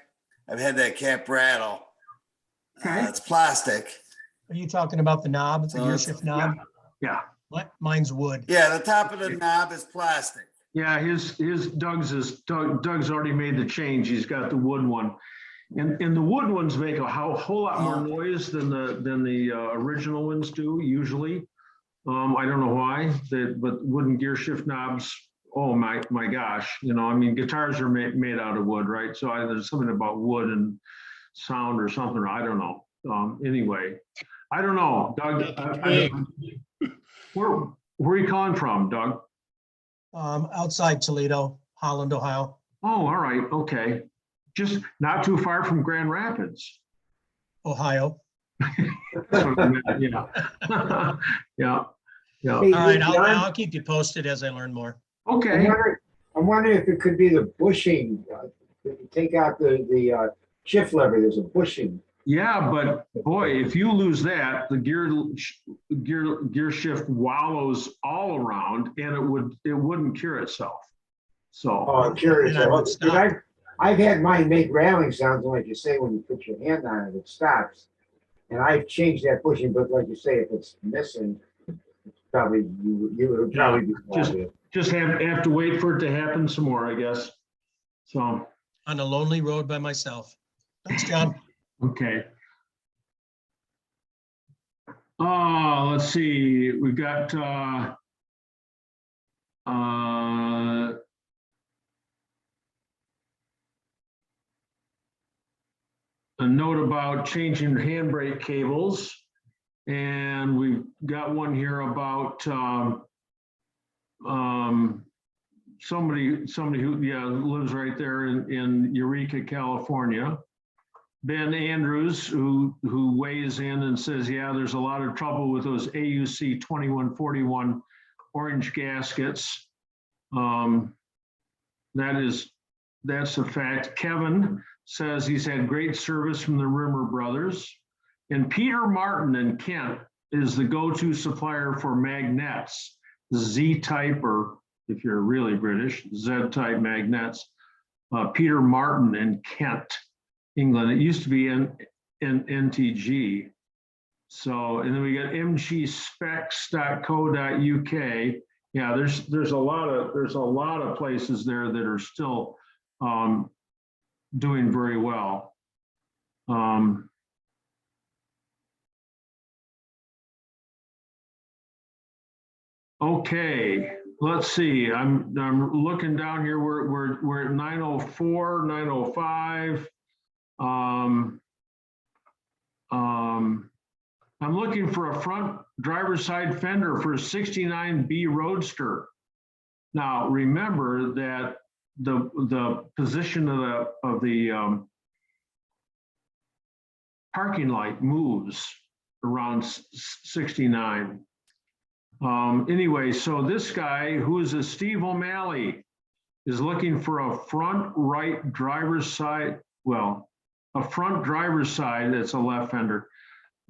I've had that cap rattle. It's plastic. Are you talking about the knob, the gear shift knob? Yeah. What? Mine's wood. Yeah, the top of the knob is plastic. Yeah, Doug's already made the change. He's got the wood one. And the wood ones make a whole lot more noise than the original ones do usually. I don't know why, but wooden gear shift knobs, oh my gosh, guitars are made out of wood, right? So there's something about wood and sound or something, I don't know. Anyway, I don't know, Doug. Where are you calling from, Doug? Outside Toledo, Holland, Ohio. Oh, all right, okay. Just not too far from Grand Rapids. Ohio. Yeah. Yeah. All right, I'll keep you posted as I learn more. Okay. I'm wondering if it could be the bushing. If you take out the shift lever, there's a bushing. Yeah, but boy, if you lose that, the gear shift wallows all around, and it wouldn't cure itself. So. Oh, I'm curious. I've had mine make rattling sounds, like you say, when you put your hand on it, it stops. And I've changed that bushing, but like you say, if it's missing, it's probably you would probably be just have to wait for it to happen some more, I guess. So. On a lonely road by myself. Thanks, John. Okay. Let's see. We've got a note about changing handbrake cables, and we've got one here about somebody who lives right there in Eureka, California. Ben Andrews, who weighs in and says, yeah, there's a lot of trouble with those AUC 2141 orange gaskets. That's a fact. Kevin says he's had great service from the Rimmer Brothers. And Peter Martin in Kent is the go-to supplier for magnets, Z-type, or if you're really British, Z-type magnets. Peter Martin in Kent, England. It used to be in NTG. So, and then we got mgspecs.co.uk. Yeah, there's a lot of places there that are still doing very well. Okay, let's see. I'm looking down here. We're at 9:04, 9:05. I'm looking for a front driver's side fender for a 69B Roadster. Now, remember that the position of the parking light moves around 69. Anyway, so this guy, who is a Steve O'Malley, is looking for a front right driver's side, well, a front driver's side that's a left fender,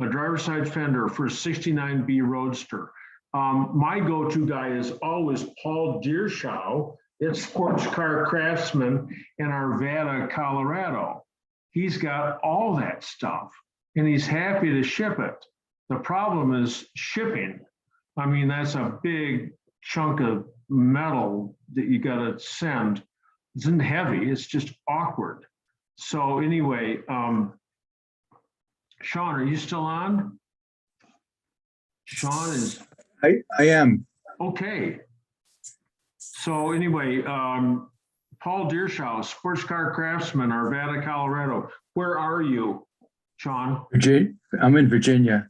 a driver's side fender for a 69B Roadster. My go-to guy is always Paul Deershow. It's Sports Car Craftsman in Arvada, Colorado. He's got all that stuff and he's happy to ship it. The problem is shipping. I mean, that's a big chunk of metal that you got to send. It isn't heavy, it's just awkward. So anyway, Sean, are you still on? Sean is. I am. Okay. So anyway, Paul Deershow, Sports Car Craftsman, Arvada, Colorado. Where are you, Sean? I'm in Virginia.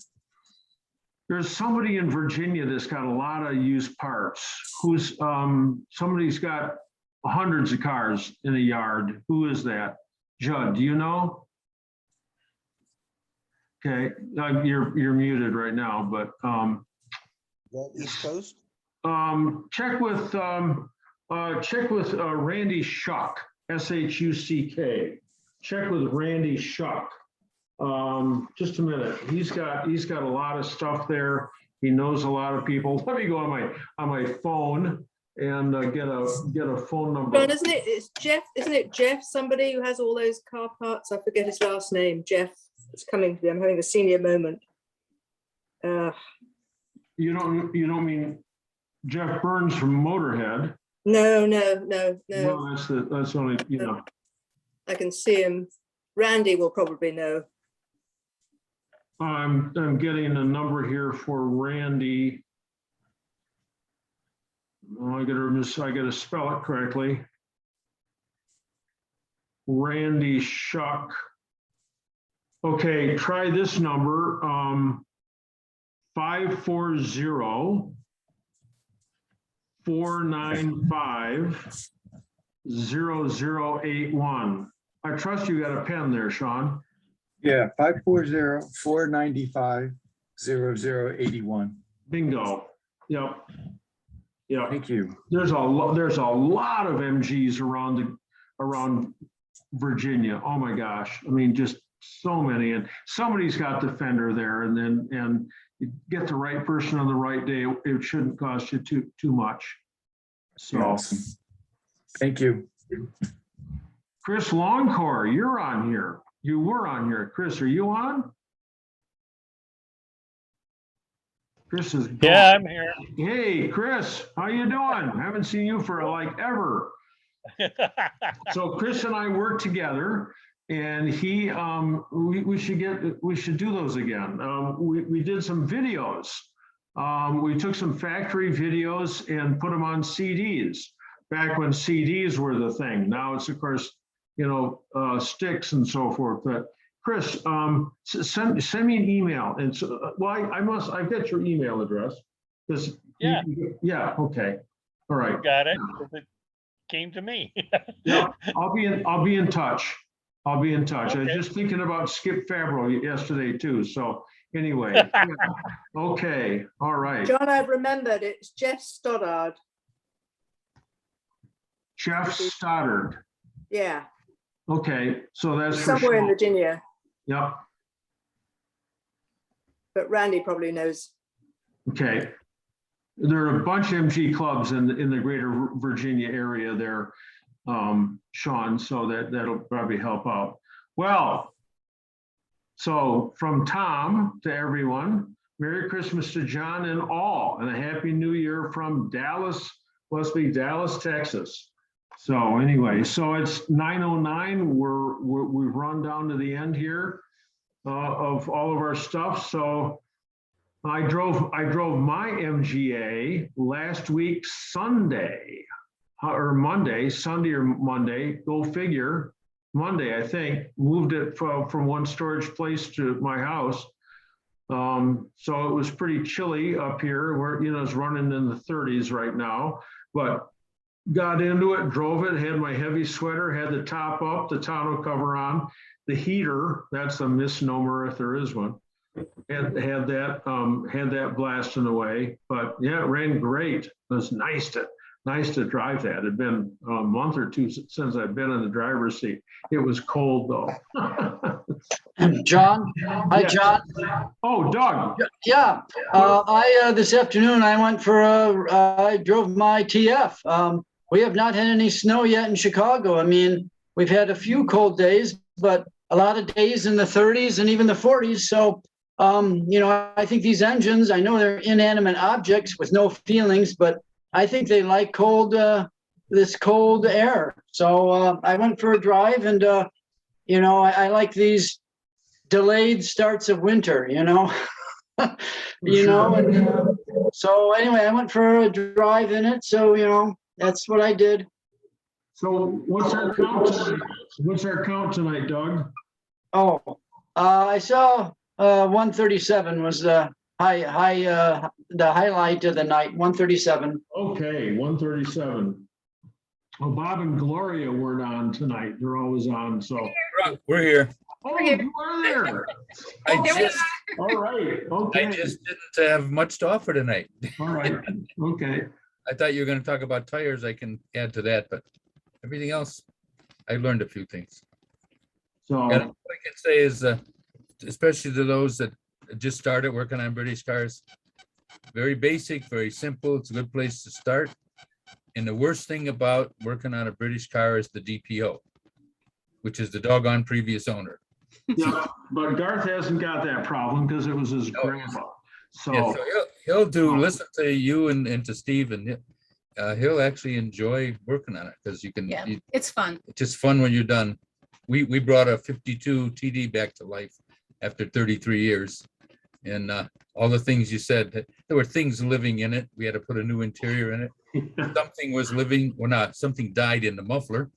There's somebody in Virginia that's got a lot of used parts. Who's somebody's got hundreds of cars in a yard. Who is that? Judd, do you know? Okay, you're muted right now, but That East Coast? check with Randy Shuck, S-H-U-C-K. Check with Randy Shuck. Just a minute. He's got a lot of stuff there. He knows a lot of people. Let me go on my phone and get a phone number. John, it's Jeff, isn't it Jeff, somebody who has all those car parts? I forget his last name. Jeff, it's coming to me. I'm having a senior moment. You don't mean Jeff Burns from Motorhead? No. Well, that's only, you know. I can see him. Randy will probably know. I'm getting a number here for Randy. Oh, I gotta spell it correctly. Randy Shuck. Okay, try this number. 540-495-0081. I trust you got a pen there, Sean. Yeah, 540-495-0081. Bingo. Yep. Yeah. Thank you. There's a lot of MGs around Virginia. Oh my gosh. I mean, just so many. And somebody's got the fender there, and you get the right person on the right day. It shouldn't cost you too much. So Awesome. Thank you. Chris Longcore, you're on here. You were on here. Chris, are you on? Chris is. Yeah, I'm here. Hey, Chris, how you doing? Haven't seen you for like ever. So Chris and I work together, and we should do those again. We did some videos. We took some factory videos and put them on CDs back when CDs were the thing. Now it's, of course, sticks and so forth. But Chris, send me an email. And so, I've got your email address. Yeah. Yeah. Okay. All right. Got it. It came to me. Yeah. I'll be in touch. I was Okay. just thinking about Skip Fabro yesterday too. So Anyway, yeah. Okay, all right. John, I've remembered, it's Jeff Stoddard. Jeff Stoddard. Yeah, Okay, so that's for somewhere in sure. Virginia, Yep, but Randy probably knows. okay. There are a bunch of MG clubs in the greater Virginia area there, Sean, so that'll probably help out. Well, so from Tom to everyone, Merry Christmas to John and all, and a Happy New Year from Dallas, must be Dallas, Texas. So anyway, so it's 9:09. We've run down to the end here of all of our stuff. So I drove my MGA last week, Sunday or Monday, Sunday or Monday, go figure. Monday, I think, moved it from one storage place to my house. So it was pretty chilly up here where, it's running in the 30s right now, but got into it, drove it, had my heavy sweater, had the top up, the tonneau cover on, the heater, that's a misnomer if there is one, and had that blasting away. But yeah, it ran great. It was nice to drive that. It'd been a month or two since I've been in the driver's seat. It was cold though. John, hi, Yes. John. Oh, Doug. Yeah, this afternoon I went for I drove my TF. We have not had any snow yet in Chicago. I mean, we've had a few cold days, but a lot of days in the 30s and even the 40s. So, I think these engines, I know they're inanimate objects with no feelings, but I think they like this cold air. So I went for a drive and, I like these delayed starts of winter, so anyway, I went for a drive in it. So, that's what I did. So what's our count tonight? What's our count tonight, Doug? Oh, I saw 137 was the the highlight of the night, 137. Okay, 137. Oh, Bob and Gloria weren't on tonight. They're always on, so. We're here. Oh, you are there. All right, okay. I just didn't have much to offer tonight. All right, okay. I thought you were going to talk about tires. I can add to that, but everything else, I learned a few things. So And what I can say is, especially to those that just started working on British cars, very basic, very simple. It's a good place to start. And the worst thing about working on a British car is the DPO, which is the doggone previous owner. yeah, but Garth hasn't got that problem because it was his grandpa. So, Yeah, so he'll do, listen to you and to Steve, and he'll actually enjoy working on it because you can. Yeah, it's fun. It's just fun when you're done. We brought a 52 TD back to life after 33 years. And all the things you said, there were things living in it. We had to put a new interior in it. Something was living, or not, something died in the muffler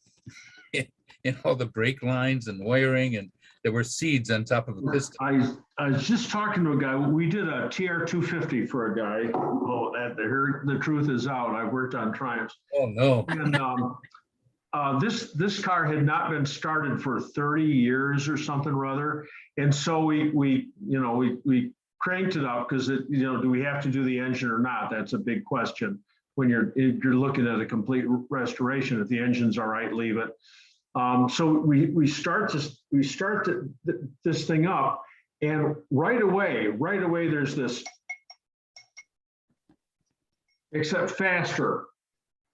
and all the brake lines and wiring, and there were seeds on top of a piston. I was just talking to a guy. We did a TR 250 for a guy. Oh, the truth is out. I've worked on Triumphs. Oh, no. And this car had not been started for 30 years or something or other. And so we cranked it up because do we have to do the engine or not? That's a big question when you're looking at a complete restoration. If the engine's all right, leave it. So we start this thing up, and right away there's this, except faster.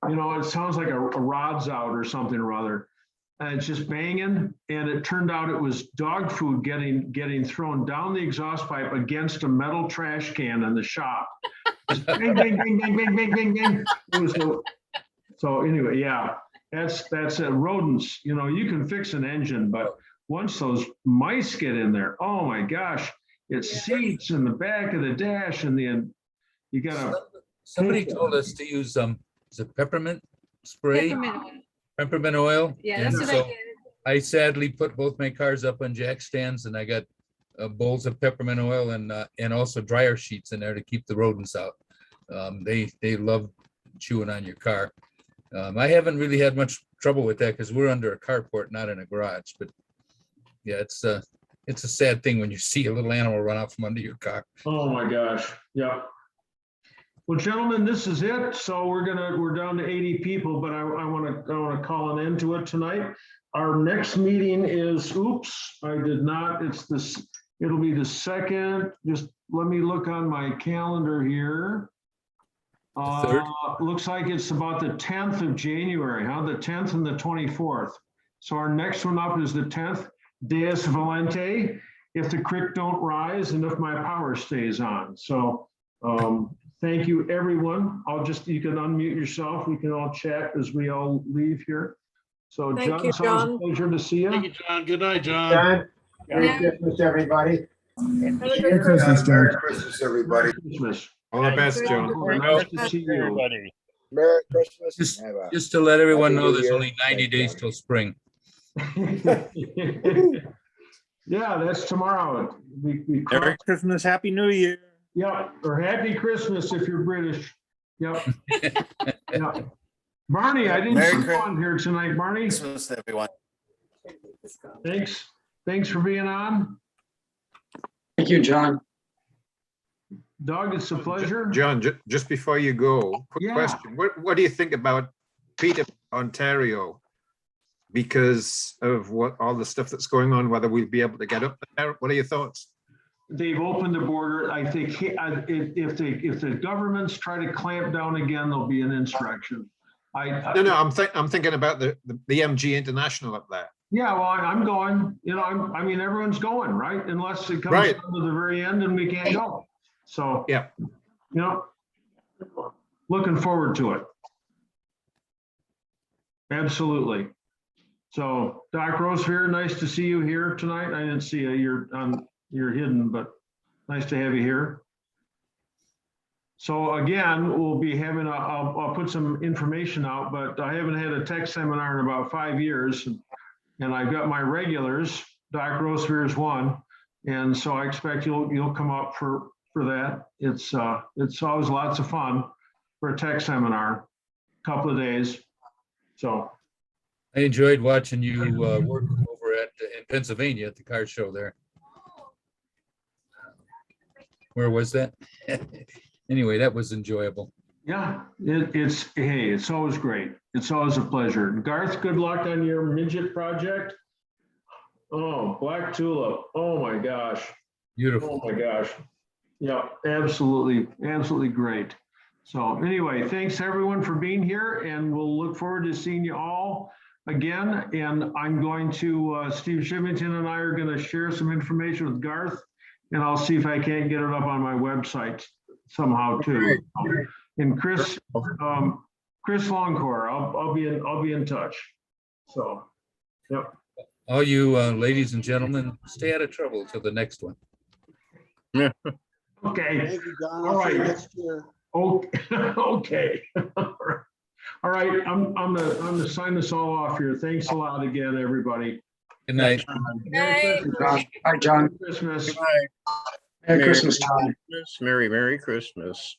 It sounds like a rod's out or something or other. And it's just banging. And it turned out it was dog food getting thrown down the exhaust pipe against a metal trash can in the shop. Just bang, bang, bang, bang, bang, bang, bang, bang. It was so anyway, yeah, that's rodents. You can fix an engine, but once those mice get in there, oh my gosh, it's seats in the back of the dash, and then you gotta. Somebody told us to use is it peppermint spray? Peppermint oil. Yeah, And that's what I so did. I sadly put both my cars up on jack stands, and I got bowls of peppermint oil and also dryer sheets in there to keep the rodents out. They love chewing on your car. I haven't really had much trouble with that because we're under a carport, not in a garage. But yeah, it's it's a sad thing when you see a little animal run out from under your car. Oh, my gosh. Yeah. Well, gentlemen, this is it. So we're down to 80 people, but I want to call an end to it tonight. Our next meeting is, oops, I did not, it'll be the second, just let me look on my calendar here. third? Looks like it's about the 10th of January, huh? The 10th and the 24th. So our next one up is the 10th, Deus Valente, if the creek don't rise and if my power stays on. So thank you, everyone. You can unmute yourself. We can all chat as we all leave here. So Thank John, you, it's always a John. pleasure to see Thank you. you, John. Good night, John. John, Merry Yeah. Christmas, everybody. Have a Merry good Christmas, Christmas. John. Christmas, everybody. Christmas. All the best, John. Merry Nice to Christmas, see you. Everybody. Merry Christmas. Just, Have a just to let everyone Happy know, New there's Year. only 90 days till spring. Yeah, that's tomorrow. We Merry Christmas, Happy New Year. yeah, or Happy Christmas if you're British. Yep. Yeah. Barney, I didn't Merry see you Christ- on here tonight, Barney. Christmas, everyone. Thanks for being on. Thank you, John. Doug, it's a pleasure. John, just before you go, quick Yeah. question. What do you think about Peter, Ontario? Because of all the stuff that's going on, whether we'll be able to get up there? What are your thoughts? They've opened the border. I think if the governments try to clamp down again, there'll be an insurrection. No, I'm thinking about the MG International up there. Yeah, well, I'm going, I mean, everyone's going, right? Unless it comes Right. down to the very end and we can't go. So, Yeah. Looking forward to it. Absolutely. So Doc Rosevear, nice to see you here tonight. I didn't see you, you're hidden, but nice to have you here. So again, we'll be having I'll put some information out, but I haven't had a tech seminar in about 5 years. And I've got my regulars, Doc Rosevear is one. And so I expect you'll come up for that. It's always lots of fun for a tech seminar, couple of days. So. I enjoyed watching you work over in Pennsylvania at the car show there. Where was that? Anyway, that was enjoyable. Yeah, it's always great. It's always a pleasure. Garth, good luck on your midget project. Oh, Black Tulip. Oh my gosh. Beautiful. Oh my gosh. Yeah, absolutely great. So anyway, thanks everyone for being here, and we'll look forward to seeing you all again. And I'm going to, Steve Shivington and I are going to share some information with Garth, and I'll see if I can't get it up on my website somehow too. And Chris Longcore, I'll be in touch. So, yep. All you ladies and gentlemen, stay out of trouble till the next one. Okay. Thank you, John. All I'll see you right. next year. Okay. All right. I'm gonna sign this all off here. Thanks a lot again, everybody. Good night. Merry Christmas. Hi, John. Christmas. Merry Christmas, John. Merry Christmas.